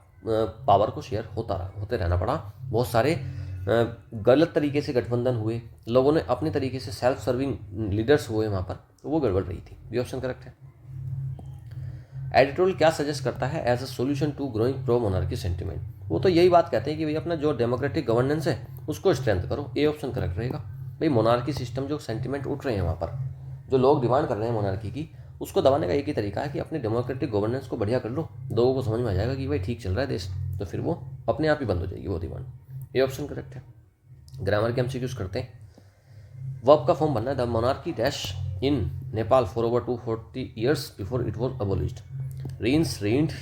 पावर को शेयर होते रहना पड़ा, बहुत सारे गलत तरीके से गठबंधन हुए, लोगों ने अपने तरीके से सेल्फ सर्विंग लीडर्स हुए वहाँ पर, तो वो गड़बड़ रही थी। बी ऑप्शन करेक्ट है। एडिटोरियल क्या सजेस्ट करता है as a solution to growing pro monarchy sentiment? वो तो यही बात कहते हैं कि भाई अपना जो डेमोक्रेटिक गवर्नेंस है उसको स्ट्रेंथ करो। ए ऑप्शन करेक्ट रहेगा। भाई मोनार्की सिस्टम जो सेंटिमेंट उठ रहे हैं वहाँ पर, जो लोग डिमांड कर रहे हैं मोनार्की की, उसको दबाने का एक ही तरीका है कि अपने डेमोक्रेटिक गवर्नेंस को बढ़िया कर लो, लोगों को समझ में आ जाएगा कि भाई ठीक चल रहा है देश, तो फिर वो अपने आप ही बंद हो जाएगी वो डिमांड। ए ऑप्शन करेक्ट है। ग्रामर के एमसीक्यूज करते हैं। वर्ब का फॉर्म बनना है, the monarchy dash in Nepal for over 240 years before it was abolished. Reigns, reigned,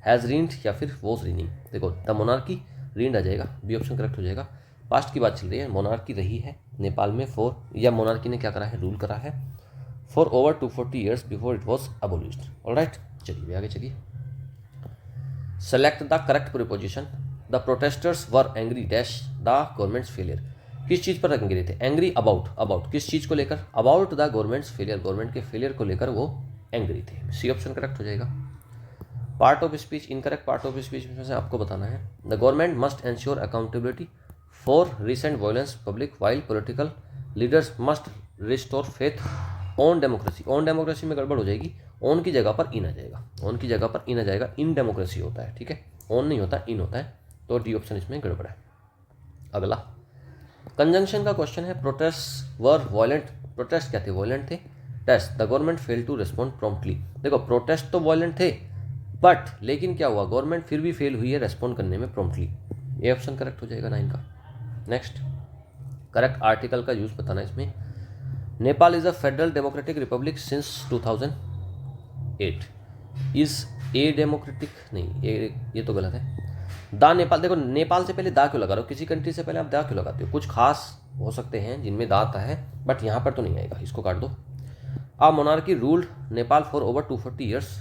has reigned या फिर वॉज रीनिंग। देखो द मोनार्की, रीन्ड आ जाएगा, बी ऑप्शन करेक्ट हो जाएगा। पास्ट की बात चल रही है, मोनार्की रही है नेपाल में फॉर, या मोनार्की ने क्या करा है, रूल करा है for over 240 years before it was abolished. Alright, चलिए आगे चलिए। Select the correct preposition. The protesters were angry dash the governments failure. किस चीज़ पर एंग्री थे? एंग्री अबाउट, अबाउट किस चीज़ को लेकर? About the governments failure, government के फेलियर को लेकर वो एंग्री थे। सी ऑप्शन करेक्ट हो जाएगा। Part of speech, incorrect part of speech में से आपको बताना है। The government must ensure accountability for recent violence public while political leaders must restore faith on democracy. On democracy में गड़बड़ हो जाएगी, ऑन की जगह पर इन आ जाएगा, ऑन की जगह पर इन आ जाएगा, इन डेमोक्रेसी होता है, ठीक है, ऑन नहीं होता, इन होता है, तो डी ऑप्शन इसमें गड़बड़ है। अगला कंजंक्शन का क्वेश्चन है। प्रोटेस्ट वर वायलेंट, प्रोटेस्ट क्या थे? वायलेंट थे। Test the government fail to respond promptly. देखो प्रोटेस्ट तो वायलेंट थे, बट लेकिन क्या हुआ, गवर्नमेंट फिर भी फेल हुई है रेस्पॉन्ड करने में प्रॉम्प्टली। ये ऑप्शन करेक्ट हो जाएगा 9 का। नेक्स्ट, करेक्ट आर्टिकल का यूज बताना इसमें। Nepal is a federal democratic Republic since 2008। Is a democratic, नहीं ये तो गलत है। दा नेपाल, देखो नेपाल से पहले दा क्यों लगा रहे हो? किसी कंट्री से पहले आप दा क्यों लगाते हो? कुछ खास हो सकते हैं जिनमें दा आता है, बट यहाँ पर तो नहीं आएगा, इसको काट दो। A monarchy ruled Nepal for over 240 years.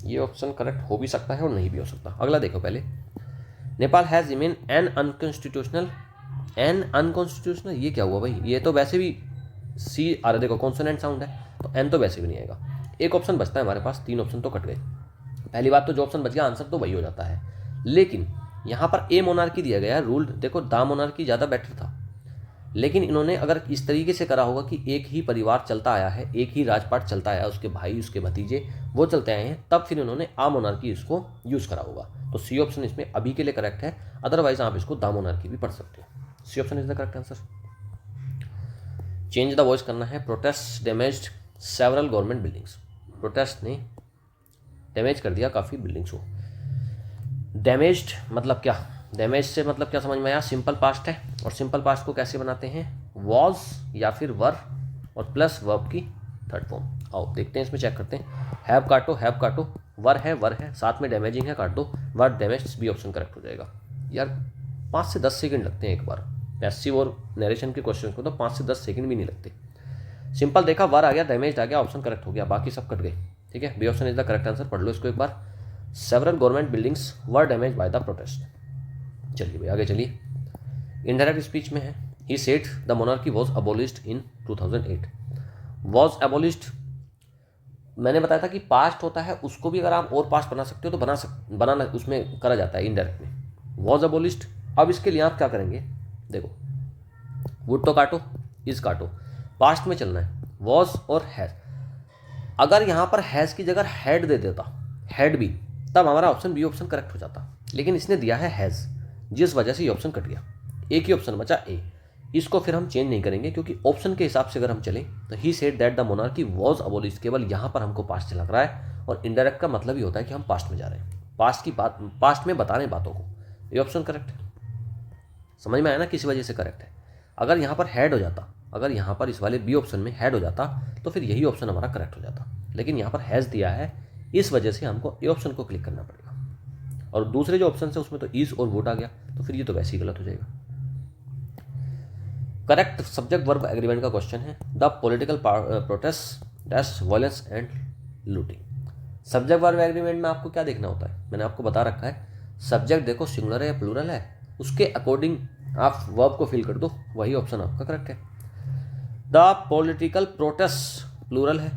ये ऑप्शन करेक्ट हो भी सकता है और नहीं भी हो सकता। अगला देखो पहले, Nepal has remain an unconstitutional. An unconstitutional, ये क्या हुआ भाई? ये तो वैसे भी सी आ रहा, देखो कॉन्सोनेंट साउंड है, तो एन तो वैसे भी नहीं आएगा। एक ऑप्शन बचता है हमारे पास, 3 ऑप्शन तो कट गए। पहली बात तो जो ऑप्शन बच गया आंसर तो वही हो जाता है, लेकिन यहाँ पर ए मोनार्की दिया गया है रूल्ड। देखो दा मोनार्की ज़्यादा बेटर था, लेकिन इन्होंने अगर इस तरीके से करा होगा कि एक ही परिवार चलता आया है, एक ही राजपाट चलता आया, उसके भाई उसके भतीजे वो चलते आए हैं, तब फिर इन्होंने आ मोनार्की इसको यूज़ करा होगा। तो सी ऑप्शन इसमें अभी के लिए करेक्ट है, अदरवाइज आप इसको दा मोनार्की भी पढ़ सकते हो। C option is the correct answer. Change the voice करना है। Protest damaged several government buildings. Protest ने डैमेज कर दिया काफ़ी बिल्डिंग्स को। डैमेज्ड मतलब क्या? डैमेज से मतलब क्या समझ में आया? सिंपल पास्ट है, और सिंपल पास्ट को कैसे बनाते हैं? वॉज या फिर वर और प्लस वर्ब की थर्ड फॉर्म। आओ देखते हैं, इसमें चेक करते हैं। हैव काटो, वर है, साथ में डैमेजिंग है, काट दो, वर डैमेज, बी ऑप्शन करेक्ट हो जाएगा। यार 5 से 10 सेकंड लगते हैं एक बार पैसिव और नरेशन के क्वेश्चन को, तो 5 से 10 सेकंड भी नहीं लगते। सिंपल देखा, वर आ गया, डैमेज आ गया, ऑप्शन करेक्ट हो गया, बाकी सब कट गए, ठीक है। B option is the correct answer. पढ़ लो इसको एक बार। Several government buildings were damage by the protest. चलिए भाई आगे चलिए। इनडायरेक्ट स्पीच में है, he said the monarchy was abolished in 2008। Was abolished, मैंने बताया था कि पास्ट होता है, उसको भी अगर आप और पास्ट बना सकते हो तो बनाना उसमें करा जाता है इनडायरेक्ट में। वॉज अबोलिश्ड, अब इसके लिए आप क्या करेंगे? देखो वुड तो काटो, इज काटो, पास्ट में चलना है, वॉज और हैज। अगर यहाँ पर हैज की जगह हैड दे देता, हैड भी, तब हमारा ऑप्शन बी ऑप्शन करेक्ट हो जाता, लेकिन इसने दिया है हैज़, जिस वजह से ये ऑप्शन कट गया। एक ही ऑप्शन बचा ए, इसको फिर हम चेंज नहीं करेंगे, क्योंकि ऑप्शन के हिसाब से अगर हम चलें तो he said that the monarchy was abolished, केवल यहाँ पर हमको पास्ट से लग रहा है, और इनडायरेक्ट का मतलब ही होता है कि हम पास्ट में जा रहे हैं, पास्ट की बात, पास्ट में बता रहे हैं बातों को। ये ऑप्शन करेक्ट है, समझ में आया ना किस वजह से करेक्ट है। अगर यहाँ पर हैड हो जाता, अगर यहाँ पर इस वाले बी ऑप्शन में हैड हो जाता तो फिर यही ऑप्शन हमारा करेक्ट हो जाता, लेकिन यहाँ पर हैज़ दिया है, इस वजह से हमको ए ऑप्शन को क्लिक करना पड़ेगा। और दूसरे जो ऑप्शन है उसमें तो इज और वुड आ गया, तो फिर ये तो वैसे ही गलत हो जाएगा। करेक्ट सब्जेक्ट वर्ब एग्रीमेंट का क्वेश्चन है। The political protest dash violence and looting. Subject verb agreement में आपको क्या देखना होता है? मैंने आपको बता रखा है, सब्जेक्ट देखो सिंगुलर है या प्लूरल है, उसके अकॉर्डिंग आप वर्ब को फिल कर दो, वही ऑप्शन आपका करेक्ट है। द पॉलिटिकल प्रोटेस्ट प्लूरल है,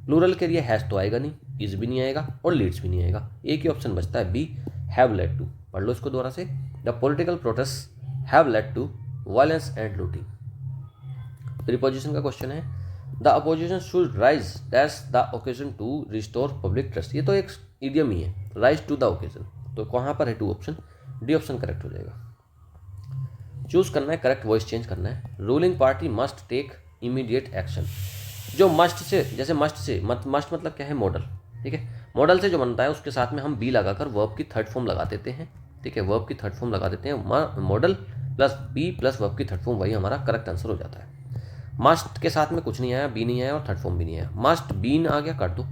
प्लूरल के लिए हैज तो आएगा नहीं, इज भी नहीं आएगा और लीड्स भी नहीं आएगा, एक ही ऑप्शन बचता है बी, हैव लेड टू। पढ़ लो इसको दोबारा से। The political protest have led to violence and looting. Preposition का क्वेश्चन है। The opposition should rise dash the occasion to restore public trust. ये तो एक इडियम ही है, राइज टू द ओकेजन, तो कहाँ पर है two option, D option correct हो जाएगा। चूज करना है, करेक्ट वॉइस चेंज करना है। Ruling party must take immediate action. जो मस्ट से, जैसे मस्ट से, मस्ट मतलब क्या है? मॉडल, ठीक है, मॉडल से जो बनता है उसके साथ में हम बी लगाकर वर्ब की थर्ड फॉर्म लगा देते हैं, ठीक है, वर्ब की थर्ड फॉर्म लगा देते हैं, modal plus be plus verb की थर्ड फॉर्म, वही हमारा करेक्ट आंसर हो जाता है। मस्ट के साथ में कुछ नहीं आया, बी नहीं आया और थर्ड फॉर्म भी नहीं आया। मस्ट बीन आ गया, काट दो।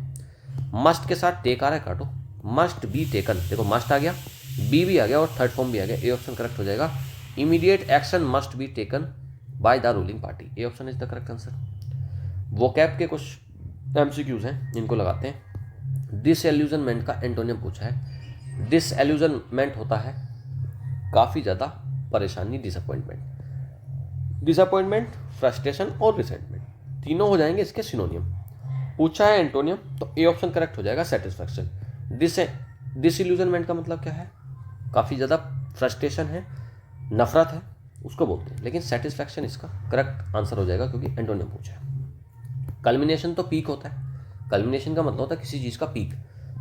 मस्ट के साथ टेक आ रहा है, काटो। मस्ट बी टेकन, देखो मस्ट आ गया, बी भी आ गया और थर्ड फॉर्म भी आ गया, ए ऑप्शन करेक्ट हो जाएगा। Immediate action must be taken by the ruling party, A option is the correct answer. Vocab के कुछ एमसीक्यूज हैं, इनको लगाते हैं। डिसएल्यूजनमेंट का एंटोनियम पूछा है। डिसएल्यूजनमेंट होता है काफ़ी ज़्यादा परेशानी, डिसअपॉइंटमेंट। डिसअपॉइंटमेंट, फ्रस्ट्रेशन और रिसेंटमेंट, तीनों हो जाएंगे इसके सिनोनियम। पूछा है एंटोनियम, तो ए ऑप्शन करेक्ट हो जाएगा, सेटिस्फैक्शन। डिसइल्यूजनमेंट का मतलब क्या है? काफ़ी ज़्यादा फ्रस्ट्रेशन है, नफरत है, उसको बोलते हैं। लेकिन सेटिस्फैक्शन इसका करेक्ट आंसर हो जाएगा क्योंकि एंटोनियम पूछा है। कल्मिनेशन तो पीक होता है, कल्मिनेशन का मतलब होता है किसी चीज़ का पीक।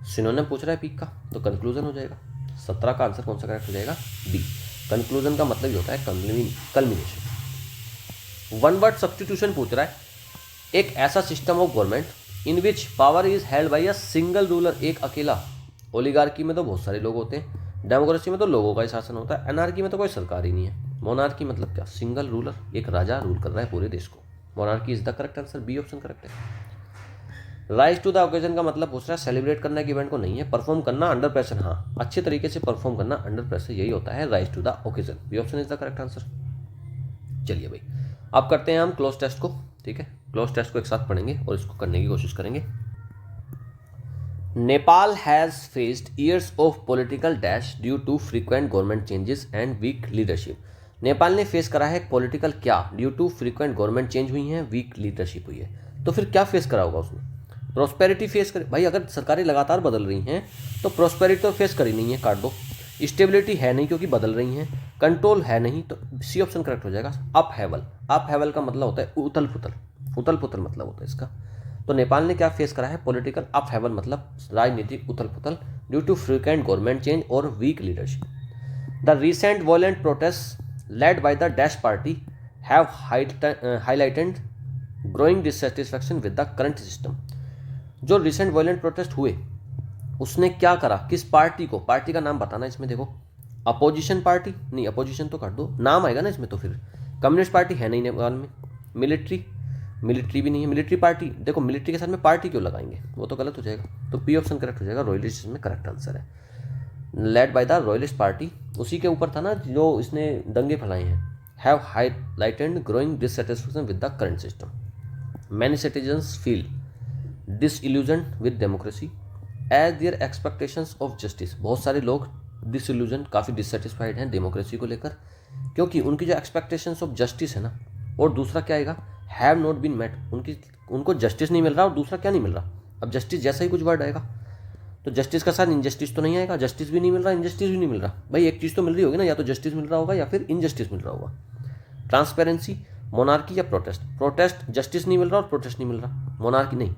सिनोनिम पूछ रहा है पीक का, तो कंक्लूजन हो जाएगा। 17 का आंसर कौन सा करेक्ट हो जाएगा? बी। कंक्लूजन का मतलब ही होता है कल्मिनेशन। वन वर्ड सब्सटीट्यूशन पूछ रहा है। एक ऐसा system of government in which power is held by a single ruler, एक अकेला। ओलिगार्की में तो बहुत सारे लोग होते हैं, डेमोक्रेसी में तो लोगों का ही शासन होता है, एनार्की में तो कोई सरकार ही नहीं है। मोनार्की मतलब क्या? सिंगल रूलर, एक राजा रूल कर रहा है पूरे देश को। Monarchy is the correct answer, B option correct है। राइज टू द ओकेजन का मतलब पूछ रहा है सेलिब्रेट करना एक इवेंट को नहीं है, परफॉर्म करना अंडर प्रेशर। हाँ, अच्छे तरीके से परफॉर्म करना अंडर प्रेशर, यही होता है rise to the occasion, B option is the correct answer. चलिए भाई, अब करते हैं हम क्लोज टेस्ट को। ठीक है, क्लोज टेस्ट को एक साथ पढ़ेंगे और इसको करने की कोशिश करेंगे। Nepal has faced years of political dash due to frequent government changes and weak leadership. Nepal ने फेस करा है पॉलिटिकल क्या? Due to frequent government change हुई हैं, वीक लीडरशिप हुई है। तो फिर क्या फेस करा होगा उसने? प्रॉस्पेरिटी फेस कर, भाई अगर सरकारें लगातार बदल रही हैं तो प्रॉस्पेरिटी तो फेस करी नहीं है, काट दो। स्टेबिलिटी है नहीं क्योंकि बदल रही हैं, कंट्रोल है नहीं, तो सी ऑप्शन करेक्ट हो जाएगा। अप हैवल, अप हैवल का मतलब होता है उथल पुथल, उथल पुथल मतलब होता है इसका। तो नेपाल ने क्या फेस करा है? पॉलिटिकल अप हैवल मतलब राजनीतिक उथल पुथल due to frequent government change और weak leadership. The recent violent protest led by the dash party have highlighted growing dissatisfaction with the current system. जो रिसेंट वायलेंट प्रोटेस्ट हुए उसने क्या करा? किस पार्टी को? पार्टी का नाम बताना इसमें। देखो, अपोजिशन पार्टी नहीं, अपोजिशन तो काट दो, नाम आएगा ना इसमें। तो फिर कम्युनिस्ट पार्टी है नहीं नेपाल में, मिलिट्री भी नहीं है। मिलिट्री पार्टी, देखो मिलिट्री के साथ में पार्टी क्यों लगाएंगे, वो तो गलत हो जाएगा। तो बी ऑप्शन करेक्ट हो जाएगा, रॉयलिस्ट इसमें करेक्ट आंसर है। Lead by the royalist party, उसी के ऊपर था ना जो इसने दंगे फैलाए हैं। Have highlighted growing dissatisfaction with the current system. Many citizens feel disillusioned with democracy as their expectations of justice. बहुत सारे लोग डिसइल्यूजन, काफ़ी डिससेटिस्फाइड हैं डेमोक्रेसी को लेकर, क्योंकि उनकी जो एक्सपेक्टेशंस ऑफ जस्टिस है ना, और दूसरा क्या आएगा? हैव नॉट बीन मेट, उनको जस्टिस नहीं मिल रहा। और दूसरा क्या नहीं मिल रहा? अब जस्टिस जैसा ही कुछ वर्ड आएगा तो जस्टिस का साथ इनजस्टिस तो नहीं आएगा। जस्टिस भी नहीं मिल रहा, इनजस्टिस भी नहीं मिल रहा। भाई एक चीज़ तो मिल रही होगी ना, या तो जस्टिस मिल रहा होगा या फिर इनजस्टिस मिल रहा होगा। ट्रांसपेरेंसी, मोनार्की या प्रोटेस्ट? प्रोटेस्ट, जस्टिस नहीं मिल रहा और प्रोटेस्ट नहीं मिल रहा, मोनार्की नहीं।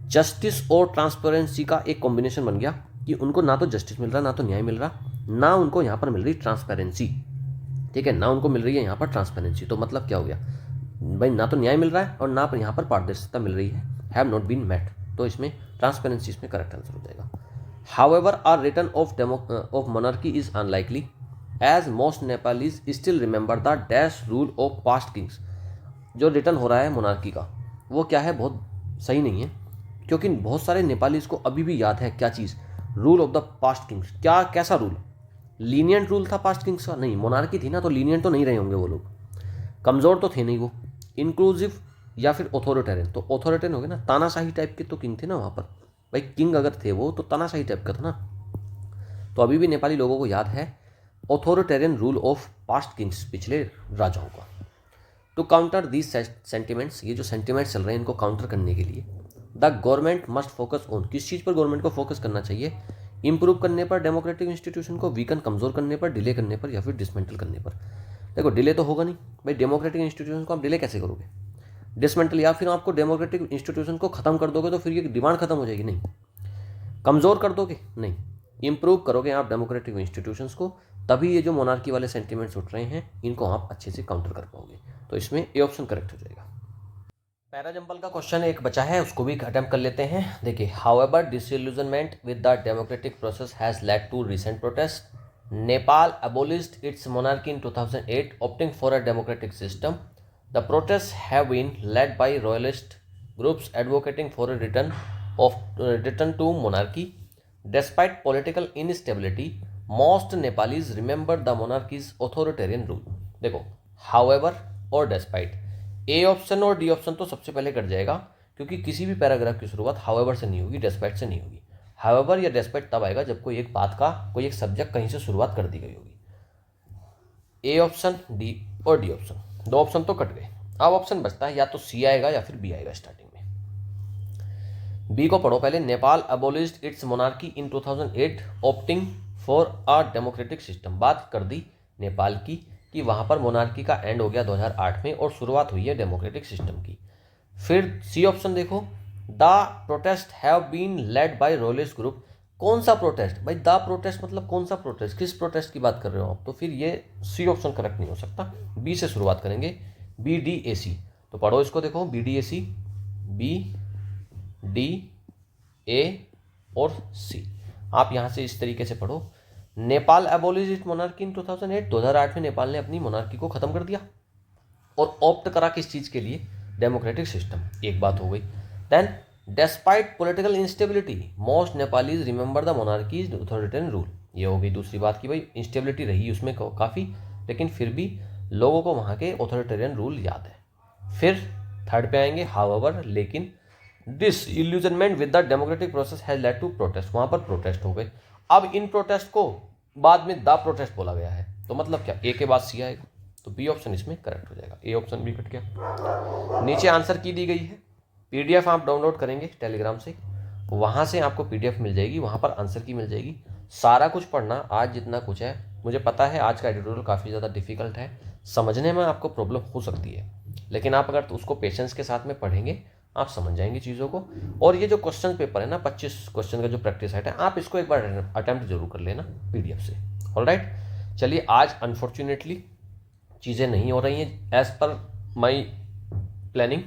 जस्टिस और ट्रांसपेरेंसी का एक कॉम्बिनेशन बन गया कि उनको ना तो जस्टिस मिल रहा, ना तो न्याय मिल रहा, ना उनको यहाँ पर मिल रही ट्रांसपेरेंसी। ठीक है, ना उनको मिल रही है यहाँ पर ट्रांसपेरेंसी। तो मतलब क्या हो गया भाई? ना तो न्याय मिल रहा है और ना पर यहाँ पर पारदर्शिता मिल रही है। हैव नॉट बीन मेट, तो इसमें ट्रांसपेरेंसी इसमें करेक्ट आंसर हो जाएगा। However are return of monarchy is unlikely as most Nepalese still remember the dash rule of past kings. जो रिटर्न हो रहा है मोनार्की का वो क्या है? बहुत सही नहीं है, क्योंकि बहुत सारे नेपालीज को अभी भी याद है क्या चीज़? Rule of the past kings. क्या, कैसा रूल? लीनियंट रूल था पास्ट किंग्स का? नहीं, मोनार्की थी ना, तो लीनियंट तो नहीं रहे होंगे वो लोग, कमज़ोर तो थे नहीं वो। इंक्लूसिव या फिर ऑथोरिटेरियन? तो ऑथोरिटेरियन हो गए ना, तानाशाही टाइप के तो किंग थे ना वहाँ पर। भाई किंग अगर थे वो तो तानाशाही टाइप का था ना। तो अभी भी नेपाली लोगों को याद है authoritarian rule of past Kings, पिछले राजाओं का। टू काउंटर दीज सेंटिमेंट्स, ये जो सेंटिमेंट्स चल रहे हैं इनको काउंटर करने के लिए the government must focus on, किस चीज़ पर गवर्नमेंट को फोकस करना चाहिए? इंप्रूव करने पर डेमोक्रेटिक इंस्टीट्यूशन को, वीकन कमज़ोर करने पर, डिले करने पर, या फिर डिसमेंटल करने पर। देखो डिले तो होगा नहीं भाई, डेमोक्रेटिक इंस्टीट्यूशन को आप डिले कैसे करोगे? डिसमेंटल, या फिर आपको डेमोक्रेटिक इंस्टीट्यूशन को ख़त्म कर दोगे तो फिर ये डिमांड खत्म हो जाएगी। नहीं, कमज़ोर कर दोगे, नहीं, इंप्रूव करोगे आप डेमोक्रेटिक इंस्टीट्यूशंस को, तभी ये जो मोनार्की वाले सेंटिमेंट्स उठ रहे हैं इनको आप अच्छे से काउंटर कर पाओगे। तो इसमें ए ऑप्शन करेक्ट हो जाएगा। पैराजंपल का क्वेश्चन एक बचा है, उसको भी अटेम्प्ट कर लेते हैं। देखिए, however disillusionment with the democratic process has led to recent protest. Nepal abolished its monarchy in 2008 opting for a democratic system. The protest have been led by royalist groups advocating for a return to monarchy despite political instability most Nepalese remember the monarchy's authoritarian rule. देखो, however और despite, A option और D option तो सबसे पहले cut जाएगा, क्योंकि किसी भी पैराग्राफ की शुरुआत हाउएवर से नहीं होगी, डेस्पाइट से नहीं होगी। हाउएवर या डेस्पाइट तब आएगा जब कोई एक बात का, कोई एक सब्जेक्ट कहीं से शुरुआत कर दी गई होगी। ए ऑप्शन, डी और डी ऑप्शन, दो ऑप्शन तो कट गए। अब ऑप्शन बचता है या तो सी आएगा या फिर बी आएगा स्टार्टिंग में। बी को पढ़ो पहले। Nepal abolished it's monarchy in 2008 opting for a democratic system. बात कर दी नेपाल की कि वहाँ पर मोनार्की का एंड हो गया 2008 में और शुरुआत हुई है डेमोक्रेटिक सिस्टम की। फिर सी ऑप्शन देखो, the protest have been led by royalist group. कौन सा प्रोटेस्ट भाई? द प्रोटेस्ट मतलब कौन सा प्रोटेस्ट, किस प्रोटेस्ट की बात कर रहे हो आप? तो फिर ये सी ऑप्शन करेक्ट नहीं हो सकता। बी से शुरुआत करेंगे, बी डी ए सी। तो पढ़ो इसको, देखो B D A C, B D A और सी। आप यहाँ से इस तरीके से पढ़ो। Nepal abolish it monarchy in 2008। 2008 में नेपाल ने अपनी मोनार्की को खत्म कर दिया और ऑप्ट करा किस चीज़ के लिए? Democratic system. एक बात हो गई। Then despite political instability most Nepalese remember the monarchy's authoritarian rule. ये हो गई दूसरी बात की भाई इंस्टेबिलिटी रही उसमें काफ़ी, लेकिन फिर भी लोगों को वहाँ के ऑथोरिटेरियन रूल याद है। फिर थर्ड पे आएंगे, हाउएवर लेकिन disillusionment with the democratic process has led to protest. वहाँ पर प्रोटेस्ट हो गए। अब इन प्रोटेस्ट को बाद में द प्रोटेस्ट बोला गया है, तो मतलब क्या? ए के बाद सी आएगा, तो बी ऑप्शन इसमें करेक्ट हो जाएगा। ए ऑप्शन भी कट गया। नीचे आंसर की दी गई है, पीडीएफ आप डाउनलोड करेंगे टेलीग्राम से, वहाँ से आपको पीडीएफ मिल जाएगी, वहाँ पर आंसर की मिल जाएगी। सारा कुछ पढ़ना, आज जितना कुछ है, मुझे पता है आज का एडिटोरियल काफ़ी ज़्यादा डिफिकल्ट है, समझने में आपको प्रॉब्लम हो सकती है, लेकिन आप अगर उसको पेशेंस के साथ में पढ़ेंगे आप समझ जाएंगे चीज़ों को। और ये जो क्वेश्चन पेपर है ना, 25 क्वेश्चन का जो प्रैक्टिस सेट है, आप इसको एक बार अटैम्प्ट जरूर कर लेना पीडीएफ से। ऑलराइट, चलिए आज अनफॉर्चुनेटली चीज़ें नहीं हो रही हैं एज पर माई प्लानिंग।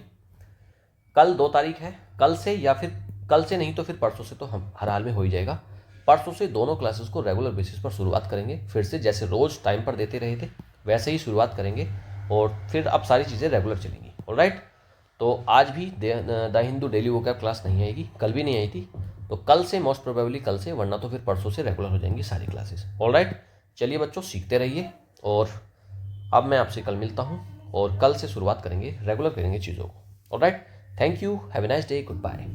कल 2 तारीख है, कल से या फिर कल से नहीं तो फिर परसों से तो हम हर हाल में हो ही जाएगा। परसों से दोनों क्लासेस को रेगुलर बेसिस पर शुरुआत करेंगे, फिर से जैसे रोज़ टाइम पर देते रहे थे वैसे ही शुरुआत करेंगे और फिर अब सारी चीज़ें रेगुलर चलेंगी। ऑलराइट, तो आज भी the Hindu daily vocab class नहीं आएगी, कल भी नहीं आई थी, तो कल से मोस्ट प्रोबेबली कल से, वरना तो फिर परसों से रेगुलर हो जाएंगी सारी क्लासेस। ऑलराइट, चलिए बच्चों सीखते रहिए और अब मैं आपसे कल मिलता हूँ और कल से शुरुआत करेंगे, रेगुलर करेंगे चीज़ों को। Alright, thank you, have a nice day, good bye.